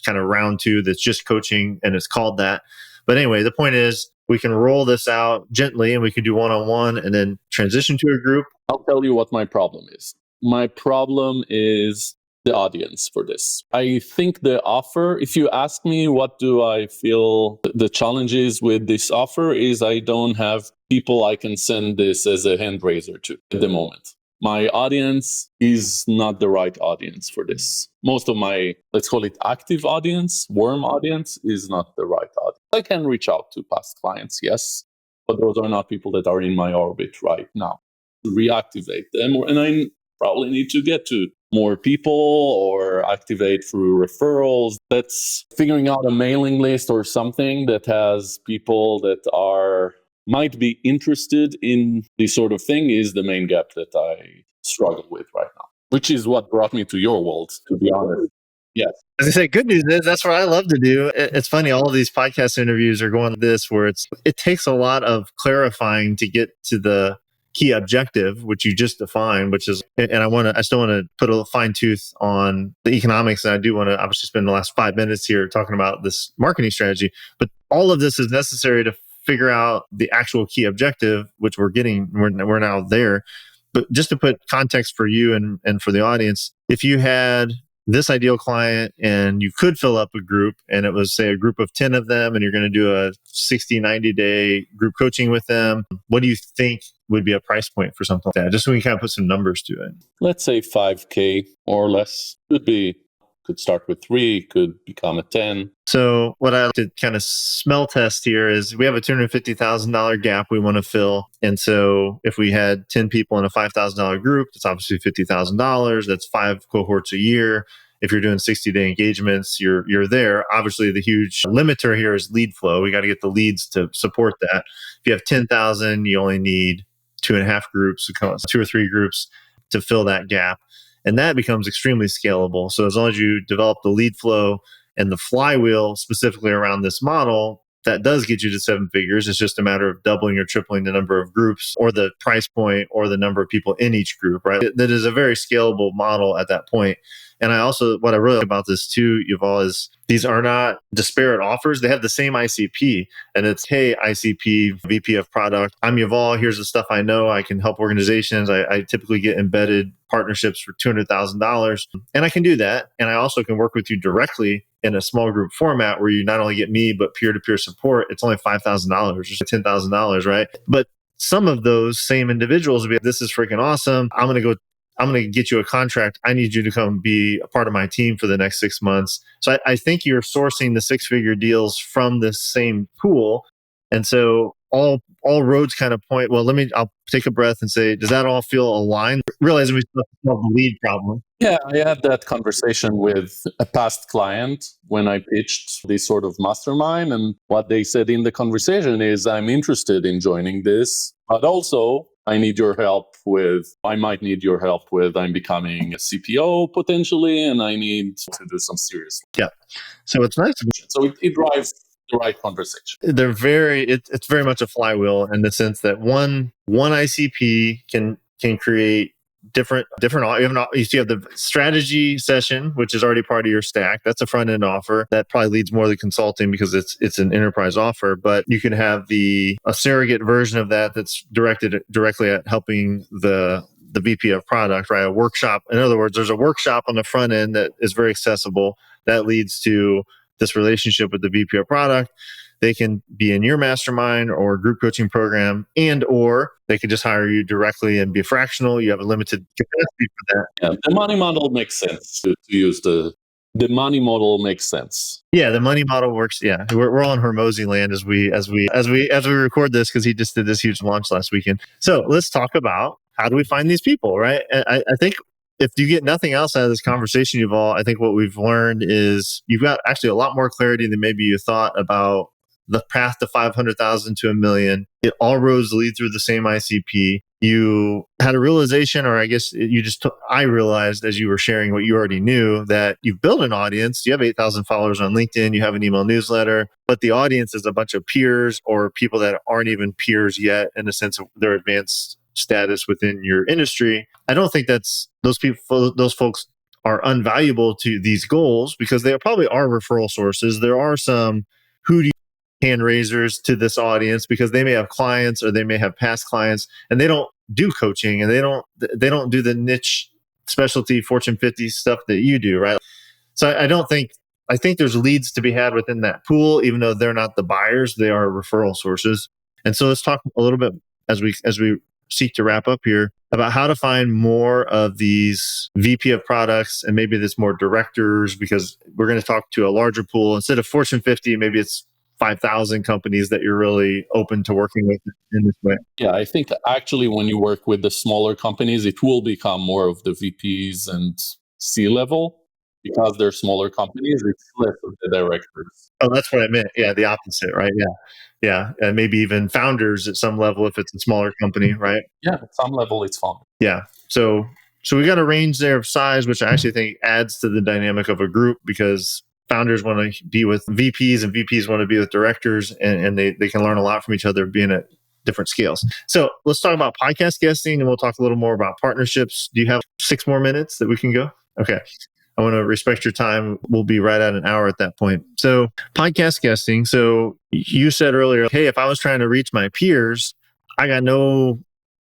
kind of round two that's just coaching, and it's called that. But anyway, the point is we can roll this out gently, and we can do one-on-one and then transition to a group. I'll tell you what my problem is. My problem is the audience for this. I think the offer, if you ask me what do I feel the challenge is with this offer, is I don't have people I can send this as a hand raiser to at the moment. My audience is not the right audience for this. Most of my, let's call it active audience, warm audience, is not the right audience. I can reach out to past clients, yes, but those are not people that are in my orbit right now. Reactivate them, and I probably need to get to more people or activate through referrals. That's figuring out a mailing list or something that has people that might be interested in this sort of thing is the main gap that I struggle with right now, which is what brought me to your world, to be honest. Yes. As I say, good news is that's what I love to do. It's funny, all of these podcast interviews are going like this, where it takes a lot of clarifying to get to the key objective, which you just defined, which is, and I still want to put a fine tooth on the economics. And I do want to obviously spend the last 5 minutes here talking about this marketing strategy, but all of this is necessary to figure out the actual key objective, which we're now there. But just to put context for you and for the audience, if you had this ideal client and you could fill up a group, and it was, say, a group of 10 of them, and you're going to do a 90-day group coaching with them, what do you think would be a price point for something like that? Just so we can kind of put some numbers to it. Let's say $5,000 or less. Could start with 3, could become a 10. So what I like to kind of smell test here is we have a $250,000 gap we want to fill. And so if we had 10 people in a $5,000 group, that's obviously $50,000. That's 5 cohorts a year. If you're doing 60-day engagements, you're there. Obviously, the huge limiter here is lead flow. We got to get the leads to support that. If you have 10,000, you only need 2.5 groups, 2 or 3 groups to fill that gap. And that becomes extremely scalable. So as long as you develop the lead flow and the flywheel specifically around this model, that does get you to 7 figures. It's just a matter of doubling or tripling the number of groups or the price point or the number of people in each group, right? That is a very scalable model at that point. And what I really like about this too, Yuval, is these are not disparate offers. They have the same ICP, and it's, hey, ICP, VP of product, I'm Yuval. Here's the stuff I know. I can help organizations. I typically get embedded partnerships for $200,000, and I can do that. And I also can work with you directly in a small group format where you not only get me, but peer-to-peer support. It's only $5,000 or $10,000, right? But some of those same individuals will be, this is freaking awesome. I'm going to get you a contract. I need you to come be a part of my team for the next 6 months. So I think you're sourcing the 6-figure deals from this same pool. And so all roads kind of point, well, I'll take a breath and say, does that all feel aligned? Realizing we still have the lead problem. Yeah, I had that conversation with a past client when I pitched this sort of mastermind. And what they said in the conversation is, I'm interested in joining this, but also I might need your help with, I'm becoming a CPO potentially, and I need to do some serious work. Yeah. So it's nice. So it drives the right conversation. It's very much a flywheel in the sense that one ICP can create different. You have the strategy session, which is already part of your stack. That's a front end offer that probably leads more to consulting because it's an enterprise offer. But you can have a surrogate version of that that's directed directly at helping the VP of product, right? A workshop. In other words, there's a workshop on the front end that is very accessible that leads to this relationship with the VP of product. They can be in your mastermind or group coaching program, or they could just hire you directly and be fractional. You have a limited capacity for that. Yeah, the money model makes sense to use the money model makes sense. Yeah, the money model works. Yeah, we're all in Hormozy land as we record this because he just did this huge launch last weekend. So let's talk about how do we find these people, right? I think if you get nothing else out of this conversation, Yuval, I think what we've learned is you've got actually a lot more clarity than maybe you thought about the path to 500,000 to $1 million. All roads lead through the same ICP. You had a realization, or I guess I realized as you were sharing what you already knew, that you've built an audience. You have 8,000 followers on LinkedIn. You have an email newsletter, but the audience is a bunch of peers or people that aren't even peers yet in the sense of their advanced status within your industry. I don't think those folks are unvaluable to these goals because they probably are referral sources. There are some hand raisers to this audience because they may have clients or they may have past clients and they don't do coaching and they don't do the niche specialty Fortune 50 stuff that you do, right? So I think there's leads to be had within that pool, even though they're not the buyers, they are referral sources. And so let's talk a little bit as we seek to wrap up here about how to find more of these VP of products and maybe this more directors, because we're going to talk to a larger pool. Instead of Fortune 50, maybe it's 5,000 companies that you're really open to working with in this way. Yeah, I think actually when you work with the smaller companies, it will become more of the VPs and C-level because they're smaller companies. It's less of the directors. Oh, that's what I meant. Yeah, the opposite, right? Yeah. And maybe even founders at some level if it's a smaller company, right? Yeah, at some level it's founder. Yeah. So we got a range there of size, which I actually think adds to the dynamic of a group because founders want to be with VPs and VPs want to be with directors and they can learn a lot from each other being at different scales. So let's talk about podcast guesting and we'll talk a little more about partnerships. Do you have 6 more minutes that we can go? Okay. I want to respect your time. We'll be right at an hour at that point. So podcast guesting. So you said earlier, hey, if I was trying to reach my peers, I got no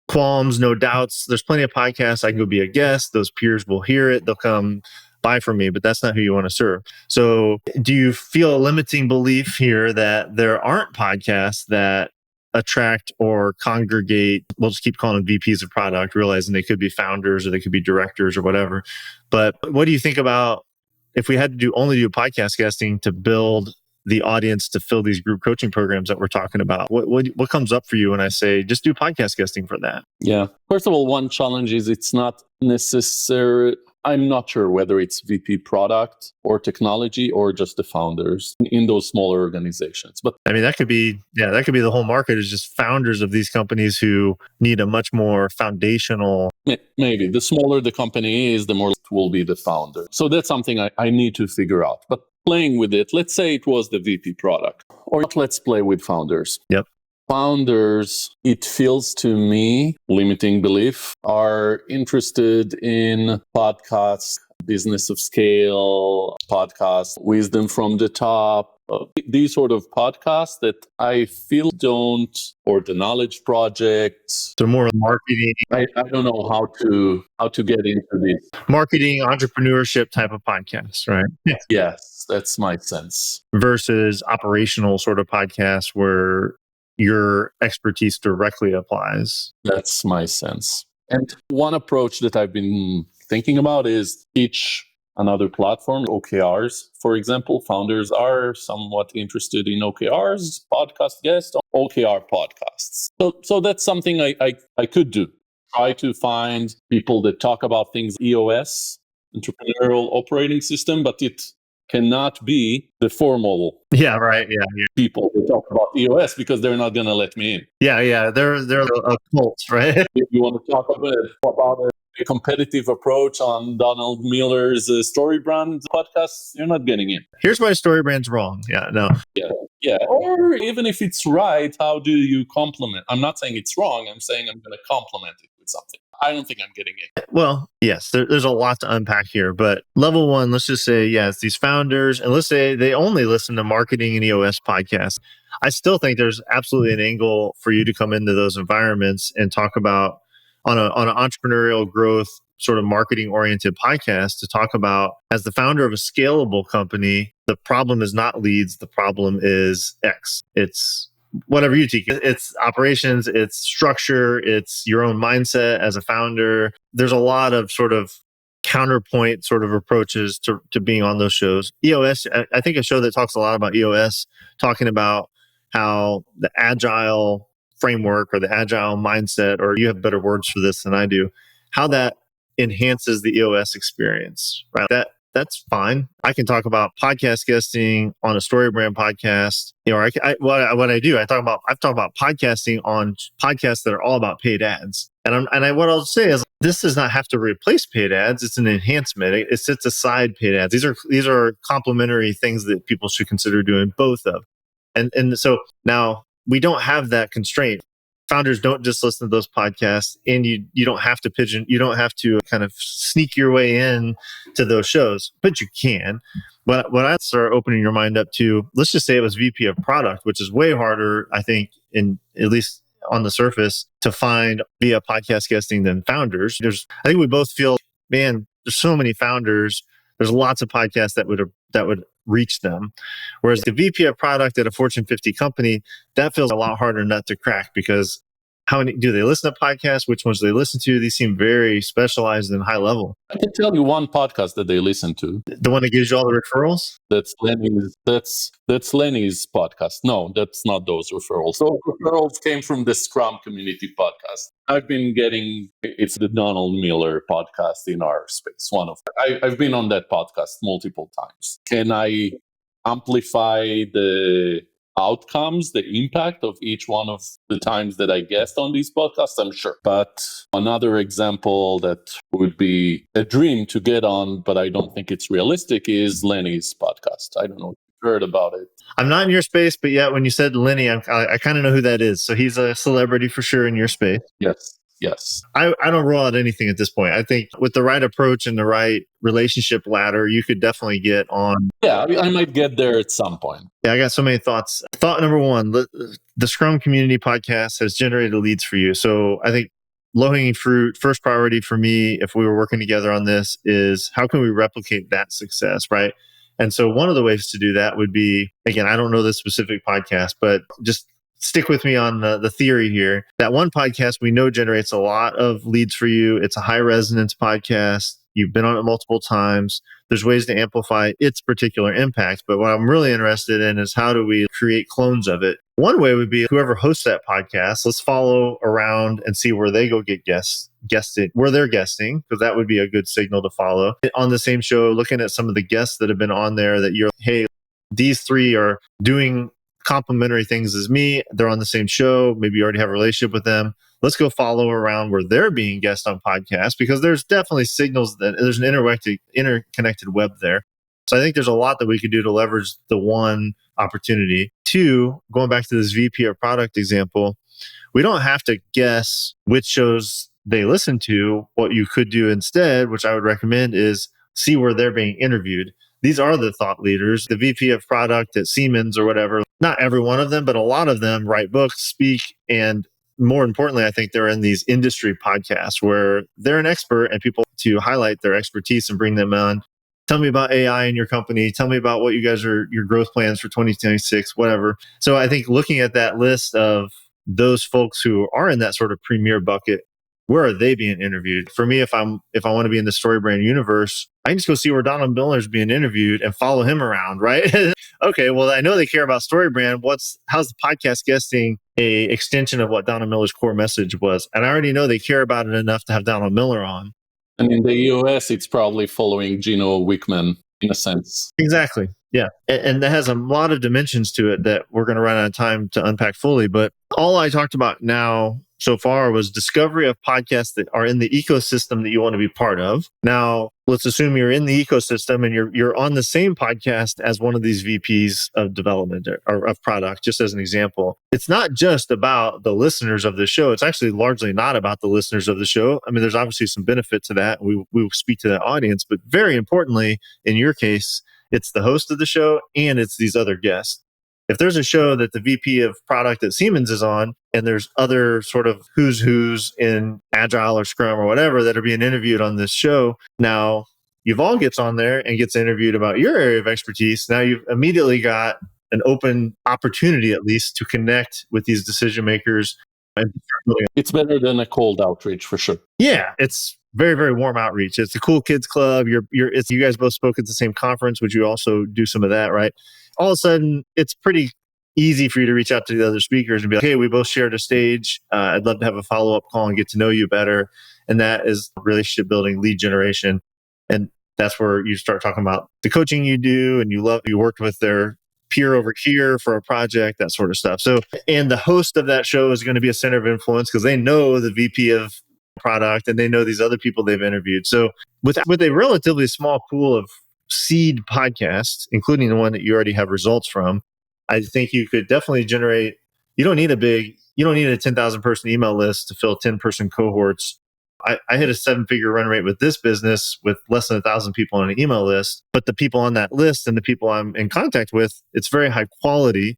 qualms, no doubts. There's plenty of podcasts. I can go be a guest. Those peers will hear it. They'll come buy from me, but that's not who you want to serve. So do you feel a limiting belief here that there aren't podcasts that attract or congregate, we'll just keep calling them VPs of product, realizing they could be founders or they could be directors or whatever. But what do you think about if we had to only do podcast guesting to build the audience to fill these group coaching programs that we're talking about? What comes up for you when I say just do podcast guesting for that? Yeah. First of all, one challenge is it's not necessary. I'm not sure whether it's VP product or technology or just the founders in those smaller organizations. But I mean, that could be the whole market is just founders of these companies who need a much more foundational. maybe the smaller the company is, the more it will be the founder. So that's something I need to figure out. But playing with it, let's say it was the VP product, or let's play with founders. Yep. Founders, it feels to me, limiting belief, are interested in podcasts, business of scale, podcasts, wisdom from the top, these sort of podcasts that I feel don't, or the knowledge projects. They're more marketing. I don't know how to get into this. Marketing, entrepreneurship type of podcasts, right? Yes, that's my sense. Versus operational sort of podcasts where your expertise directly applies. That's my sense. And one approach that I've been thinking about is teach another platform, OKRs, for example. Founders are somewhat interested in OKRs, podcast guests, OKR podcasts. So that's something I could do. Try to find people that talk about things EOS, entrepreneurial operating system, but it cannot be the formal people that talk about EOS because they're not going to let me in. Yeah. They're a cult, right? If you want to talk about a competitive approach on Donald Miller's Story Brand podcast, you're not getting in. Here's why Story Brand's wrong. Yeah, no. Yeah. Or even if it's right, how do you complement? I'm not saying it's wrong. I'm saying I'm going to complement it with something. I don't think I'm getting it. Well, yes, there's a lot to unpack here. But level one, let's just say, it's these founders, and let's say they only listen to marketing and EOS podcasts. I still think there's absolutely an angle for you to come into those environments and talk about on an entrepreneurial growth sort of marketing oriented podcast to talk about, as the founder of a scalable company, the problem is not leads. The problem is X. It's whatever you teach. It's operations, it's structure, it's your own mindset as a founder. There's a lot of sort of counterpoint sort of approaches to being on those shows. EOS, I think a show that talks a lot about EOS, talking about how the agile framework or the agile mindset, or you have better words for this than I do, how that enhances the EOS experience, right? That's fine. I can talk about podcast guesting on a Story Brand podcast. What I do, I've talked about podcasting on podcasts that are all about paid ads. And what I'll say is, this does not have to replace paid ads. It's an enhancement. It sits aside paid ads. These are complementary things that people should consider doing both of. And so now we don't have that constraint. Founders don't just listen to those podcasts, and you don't have to you don't have to kind of sneak your way in to those shows, but you can. But when I start opening your mind up to, let's just say it was VP of product, which is way harder, I think, at least on the surface, to find via podcast guesting than founders. I think we both feel, man, there's so many founders. There's lots of podcasts that would reach them. Whereas the VP of product at a Fortune 50 company, that feels a lot harder nut to crack, because how many do they listen to podcasts? Which ones do they listen to? These seem very specialized and high level. I can tell you one podcast that they listen to. The one that gives you all the referrals? That's Lenny's podcast. No, that's not those referrals. So referrals came from the Scrum community podcast. I've been getting, it's the Donald Miller podcast in our space. One of them. I've been on that podcast multiple times. Can I amplify the outcomes, the impact of each one of the times that I guest on these podcasts? I'm sure. But another example that would be a dream to get on, but I don't think it's realistic, is Lenny's podcast. I don't know if you've heard about it. I'm not in your space, but yeah, when you said Lenny, I kind of know who that is. So he's a celebrity for sure in your space. Yes. I don't rule out anything at this point. I think with the right approach and the right relationship ladder, you could definitely get on. Yeah, I might get there at some point. Yeah, I got so many thoughts. Thought number one, the Scrum Community Podcast has generated leads for you. So I think low-hanging fruit, first priority for me, if we were working together on this, is how can we replicate that success, right? And so one of the ways to do that would be, again, I don't know this specific podcast, but just stick with me on the theory here. That one podcast we know generates a lot of leads for you. It's a high resonance podcast. You've been on it multiple times. There's ways to amplify its particular impact. But what I'm really interested in is how do we create clones of it? One way would be whoever hosts that podcast, let's follow around and see where they go get guested, where they're guesting, because that would be a good signal to follow. On the same show, looking at some of the guests that have been on there that you're, hey, these three are doing complementary things as me. They're on the same show. Maybe you already have a relationship with them. Let's go follow around where they're being guests on podcasts, because there's definitely signals that there's an interconnected web there. So I think there's a lot that we could do to leverage the one opportunity. Two, going back to this VP of product example, we don't have to guess which shows they listen to. What you could do instead, which I would recommend, is see where they're being interviewed. These are the thought leaders, the VP of product at Siemens or whatever. Not every one of them, but a lot of them write books, speak, and more importantly, I think they're in these industry podcasts where they're an expert and people to highlight their expertise and bring them on. Tell me about AI in your company. Tell me about what you guys are, your growth plans for 2026, whatever. So I think looking at that list of those folks who are in that sort of premier bucket, where are they being interviewed? For me, if I want to be in the StoryBrand universe, I can just go see where Donald Miller's being interviewed and follow him around, right? Okay, well, I know they care about StoryBrand. How's the podcast guesting a extension of what Donald Miller's core message was? And I already know they care about it enough to have Donald Miller on. And in the US, it's probably following Gino Wickman in a sense. Exactly. Yeah. And that has a lot of dimensions to it that we're going to run out of time to unpack fully. But all I talked about now so far was discovery of podcasts that are in the ecosystem that you want to be part of. Now, let's assume you're in the ecosystem and you're on the same podcast as one of these VPs of development or of product, just as an example. It's not just about the listeners of the show. It's actually largely not about the listeners of the show. I mean, there's obviously some benefit to that. We will speak to that audience, but very importantly, in your case, it's the host of the show and it's these other guests. If there's a show that the VP of product at Siemens is on, and there's other sort of who's in agile or scrum or whatever that are being interviewed on this show, now Yuval gets on there and gets interviewed about your area of expertise. Now you've immediately got an open opportunity, at least, to connect with these decision makers. It's better than a cold outreach for sure. Yeah, it's very, very warm outreach. It's the cool kids club. You guys both spoke at the same conference. Would you also do some of that, right? All of a sudden, it's pretty easy for you to reach out to the other speakers and be like, hey, we both shared a stage. I'd love to have a follow-up call and get to know you better. And that is relationship building, lead generation. And that's where you start talking about the coaching you do and you worked with their peer over here for a project, that sort of stuff. So, and the host of that show is going to be a center of influence because they know the VP of product and they know these other people they've interviewed. So with a relatively small pool of seed podcasts, including the one that you already have results from, I think you could definitely generate, you don't need a 10,000 person email list to fill 10 person cohorts. I hit a 7-figure run rate with this business with less than 1,000 people on an email list, but the people on that list and the people I'm in contact with, it's very high quality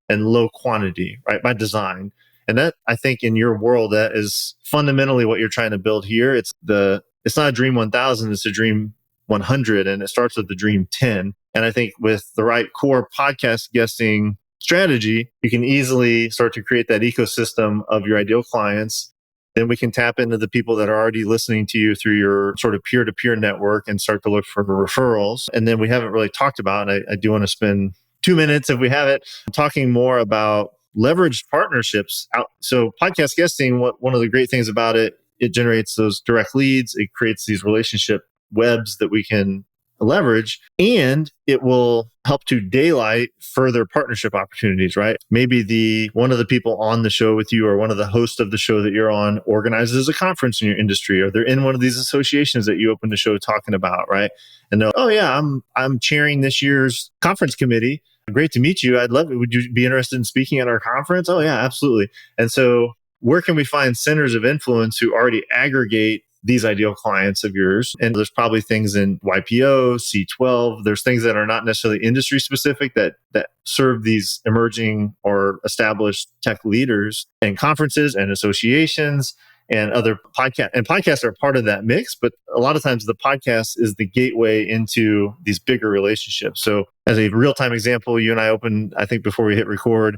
and low quantity, right? By design. And that, I think in your world, that is fundamentally what you're trying to build here. It's not a dream 1,000, it's a dream 100, and it starts with the dream 10. And I think with the right core podcast guesting strategy, you can easily start to create that ecosystem of your ideal clients. Then we can tap into the people that are already listening to you through your sort of peer-to-peer network and start to look for referrals. And then we haven't really talked about, and I do want to spend 2 minutes, if we have it, talking more about leveraged partnerships. So podcast guesting, one of the great things about it, it generates those direct leads. It creates these relationship webs that we can leverage, and it will help to daylight further partnership opportunities, right? Maybe one of the people on the show with you or one of the hosts of the show that you're on organizes a conference in your industry, or they're in one of these associations that you open the show talking about, right? And they're, oh yeah, I'm chairing this year's conference committee. Great to meet you. I'd love it. Would you be interested in speaking at our conference? Oh yeah, absolutely. And so where can we find centers of influence who already aggregate these ideal clients of yours? And there's probably things in YPO, C12. There's things that are not necessarily industry specific that serve these emerging or established tech leaders and conferences and associations and other podcasts. And podcasts are part of that mix, but a lot of times the podcast is the gateway into these bigger relationships. So as a real-time example, you and I opened, I think before we hit record,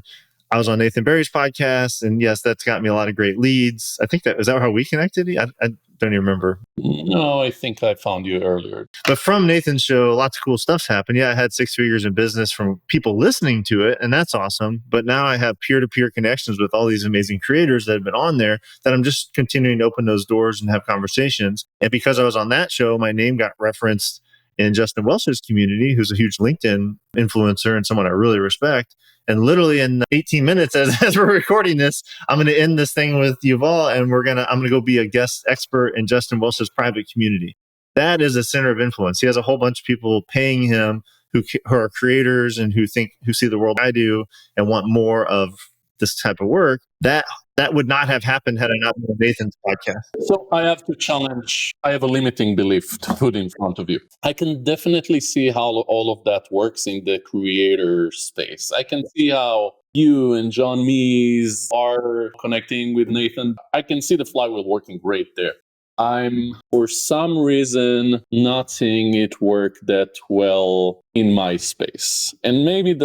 I was on Nathan Barry's podcast, and yes, that's got me a lot of great leads. I think is that how we connected? I don't even remember. No, I think I found you earlier. But from Nathan's show, lots of cool stuff's happened. Yeah, I had 6 figures in business from people listening to it, and that's awesome. But now I have peer-to-peer connections with all these amazing creators that have been on there that I'm just continuing to open those doors and have conversations. And because I was on that show, my name got referenced in Justin Welch's community, who's a huge LinkedIn influencer and someone I really respect. And literally in 18 minutes, as we're recording this, I'm going to end this thing with Yuval, and I'm going to go be a guest expert in Justin Welch's private community. That is a center of influence. He has a whole bunch of people paying him who are creators and who see the world I do and want more of this type of work. That would not have happened had I not been on Nathan's podcast. So I have to challenge, I have a limiting belief to put in front of you. I can definitely see how all of that works in the creator space. I can see how you and John Mees are connecting with Nathan. I can see the flywheel working great there. I'm, for some reason, not seeing it work that well in my space. And maybe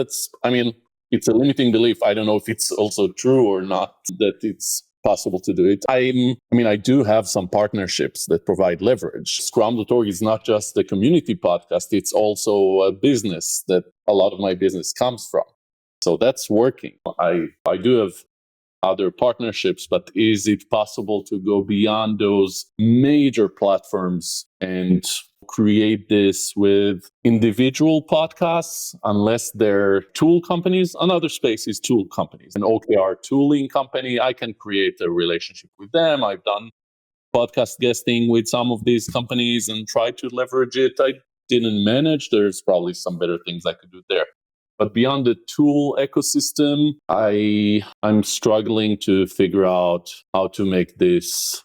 it's a limiting belief. I don't know if it's also true or not, that it's possible to do it. I do have some partnerships that provide leverage. Scrum.org is not just a community podcast. It's also a business that a lot of my business comes from. So that's working. I do have other partnerships, but is it possible to go beyond those major platforms and create this with individual podcasts, unless they're tool companies? Another space is tool companies. An OKR tooling company, I can create a relationship with them. I've done podcast guesting with some of these companies and try to leverage it. I didn't manage. There's probably some better things I could do there. But beyond the tool ecosystem, I'm struggling to figure out how to make this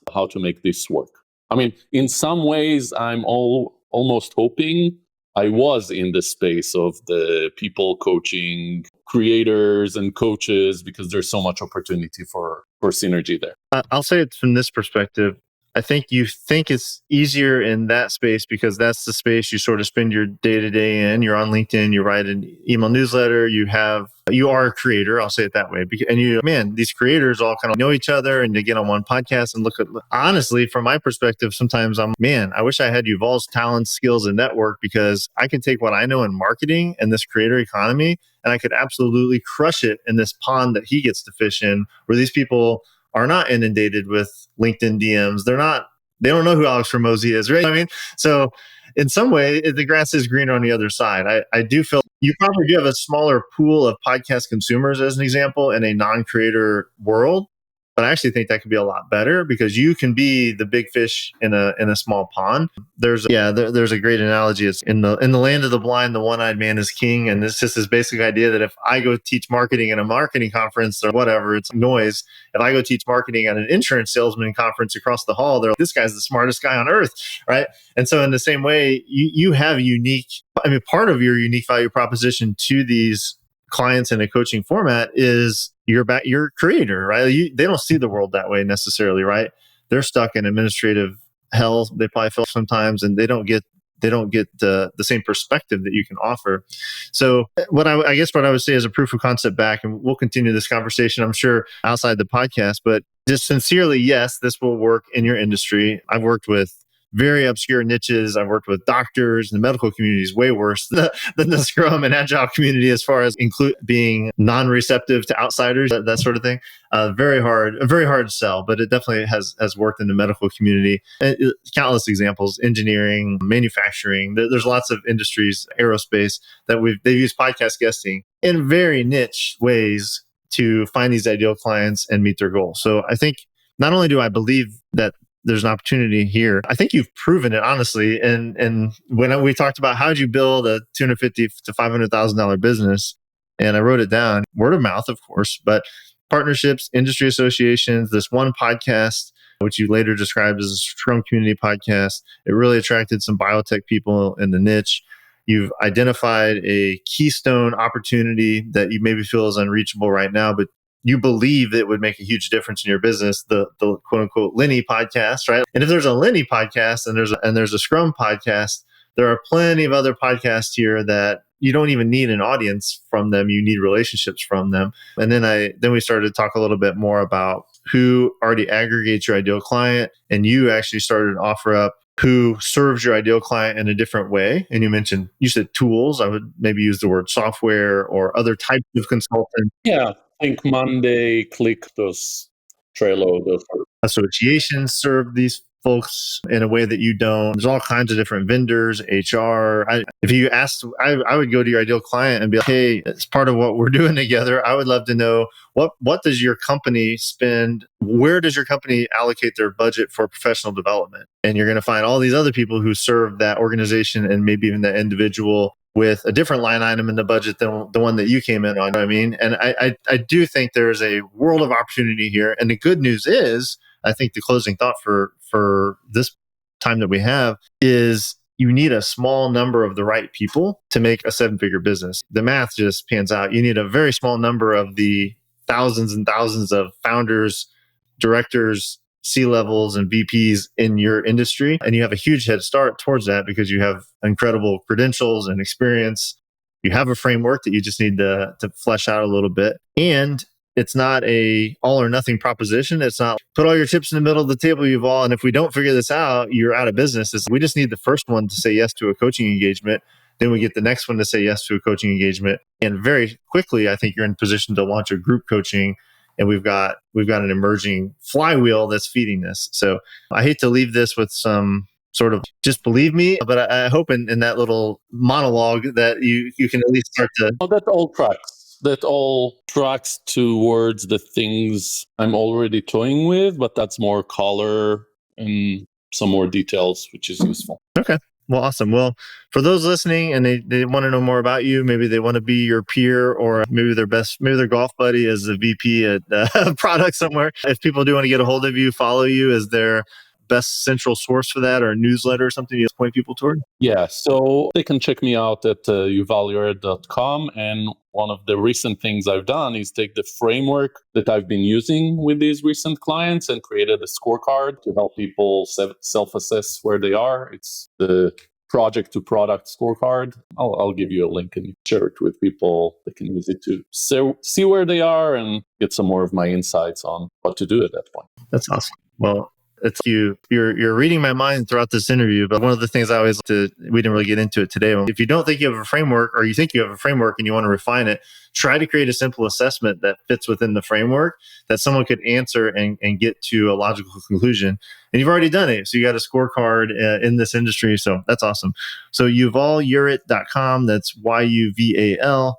work. I mean, in some ways, I'm almost hoping I was in the space of the people coaching creators and coaches, because there's so much opportunity for synergy there. I'll say it from this perspective. I think you think it's easier in that space because that's the space you sort of spend your day-to-day in. You're on LinkedIn, you write an email newsletter, you are a creator, I'll say it that way. And these creators all kind of know each other and they get on one podcast and honestly, from my perspective, sometimes I wish I had Yuval's talents, skills, and network, because I can take what I know in marketing and this creator economy, and I could absolutely crush it in this pond that he gets to fish in, where these people are not inundated with LinkedIn DMs. They don't know who Alex Ramosi is, right? I mean, so in some way, the grass is greener on the other side. I do feel you probably do have a smaller pool of podcast consumers, as an example, in a non-creator world. But I actually think that could be a lot better, because you can be the big fish in a small pond. There's a great analogy. It's in the land of the blind, the one-eyed man is king. And it's just this basic idea that if I go teach marketing at a marketing conference or whatever, it's noise. If I go teach marketing at an insurance salesman conference across the hall, they're like, this guy's the smartest guy on earth, right? And so in the same way, you have part of your unique value proposition to these clients in a coaching format is you're a creator, right? They don't see the world that way necessarily, right? They're stuck in administrative hell. They probably feel sometimes, and they don't get the same perspective that you can offer. So what I would say is a proof of concept back, and we'll continue this conversation, I'm sure, outside the podcast, but just sincerely, yes, this will work in your industry. I've worked with very obscure niches. I've worked with doctors, and the medical community is way worse than the Scrum and Agile community as far as being non-receptive to outsiders, that sort of thing. Very hard to sell, but it definitely has worked in the medical community. Countless examples: engineering, manufacturing. There's lots of industries, aerospace, that they've used podcast guesting in very niche ways to find these ideal clients and meet their goals. So I think not only do I believe that there's an opportunity here, I think you've proven it, honestly. And when we talked about how'd you build a $250,000 to $500,000 business, and I wrote it down, word of mouth, of course, but partnerships, industry associations, this one podcast, which you later described as a Scrum community podcast, it really attracted some biotech people in the niche. You've identified a keystone opportunity that you maybe feel is unreachable right now, but you believe it would make a huge difference in your business, the quote unquote Lenny podcast, right? And if there's a Lenny podcast and there's a Scrum podcast, there are plenty of other podcasts here that you don't even need an audience from them. You need relationships from them. And then we started to talk a little bit more about who already aggregates your ideal client. And you actually started to offer up who serves your ideal client in a different way. And you said tools. I would maybe use the word software or other types of consultants. Yeah, think Monday, Click, those Trello, those. Associations serve these folks in a way that you don't. There's all kinds of different vendors, HR. If you asked, I would go to your ideal client and be like, hey, as part of what we're doing together, I would love to know what does your company spend? Where does your company allocate their budget for professional development? And you're going to find all these other people who serve that organization and maybe even that individual with a different line item in the budget than the one that you came in on. You know what I mean? And I do think there's a world of opportunity here. And the good news is, I think the closing thought for this time that we have is you need a small number of the right people to make a 7-figure business. The math just pans out. You need a very small number of the thousands and thousands of founders, directors, C-levels, and VPs in your industry. And you have a huge head start towards that because you have incredible credentials and experience. You have a framework that you just need to flesh out a little bit. And it's not a all or nothing proposition. It's not put all your chips in the middle of the table, Yuval. And if we don't figure this out, you're out of business. We just need the first one to say yes to a coaching engagement. Then we get the next one to say yes to a coaching engagement. And very quickly, I think you're in position to launch a group coaching. And we've got an emerging flywheel that's feeding this. So I hate to leave this with some sort of just believe me, but I hope in that little monologue that you can at least start to. Oh, that all tracks. That all tracks towards the things I'm already toying with, but that's more color and some more details, which is useful. Okay. Well, awesome. Well, for those listening and they want to know more about you, maybe they want to be your peer or maybe their golf buddy is a VP at a product somewhere. If people do want to get a hold of you, follow you, is there best central source for that or a newsletter or something you point people toward? Yeah, so they can check me out at yuvalyeret.com. And one of the recent things I've done is take the framework that I've been using with these recent clients and created a scorecard to help people self-assess where they are. It's the project to product scorecard. I'll give you a link and share it with people. They can use it to see where they are and get some more of my insights on what to do at that point. That's awesome. Well, it's you're reading my mind throughout this interview, but one of the things I always we didn't really get into it today. If you don't think you have a framework or you think you have a framework and you want to refine it, try to create a simple assessment that fits within the framework that someone could answer and get to a logical conclusion. And you've already done it. So you got a scorecard in this industry. So that's awesome. So yuvalyeret.com, that's YUVALYERET.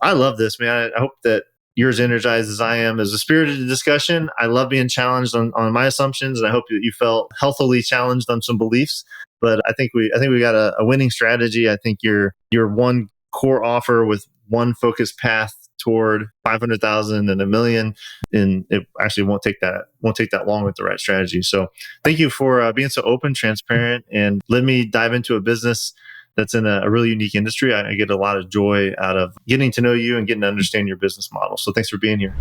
I love this, man. I hope that you're as energized as I am. As a spirited discussion, I love being challenged on my assumptions, and I hope that you felt healthily challenged on some beliefs. But I think we got a winning strategy. I think you're one core offer with one focused path toward 500,000 and $1 million, and it actually won't take that long with the right strategy. So thank you for being so open, transparent, and let me dive into a business that's in a really unique industry. I get a lot of joy out of getting to know you and getting to understand your business model. So thanks for being here.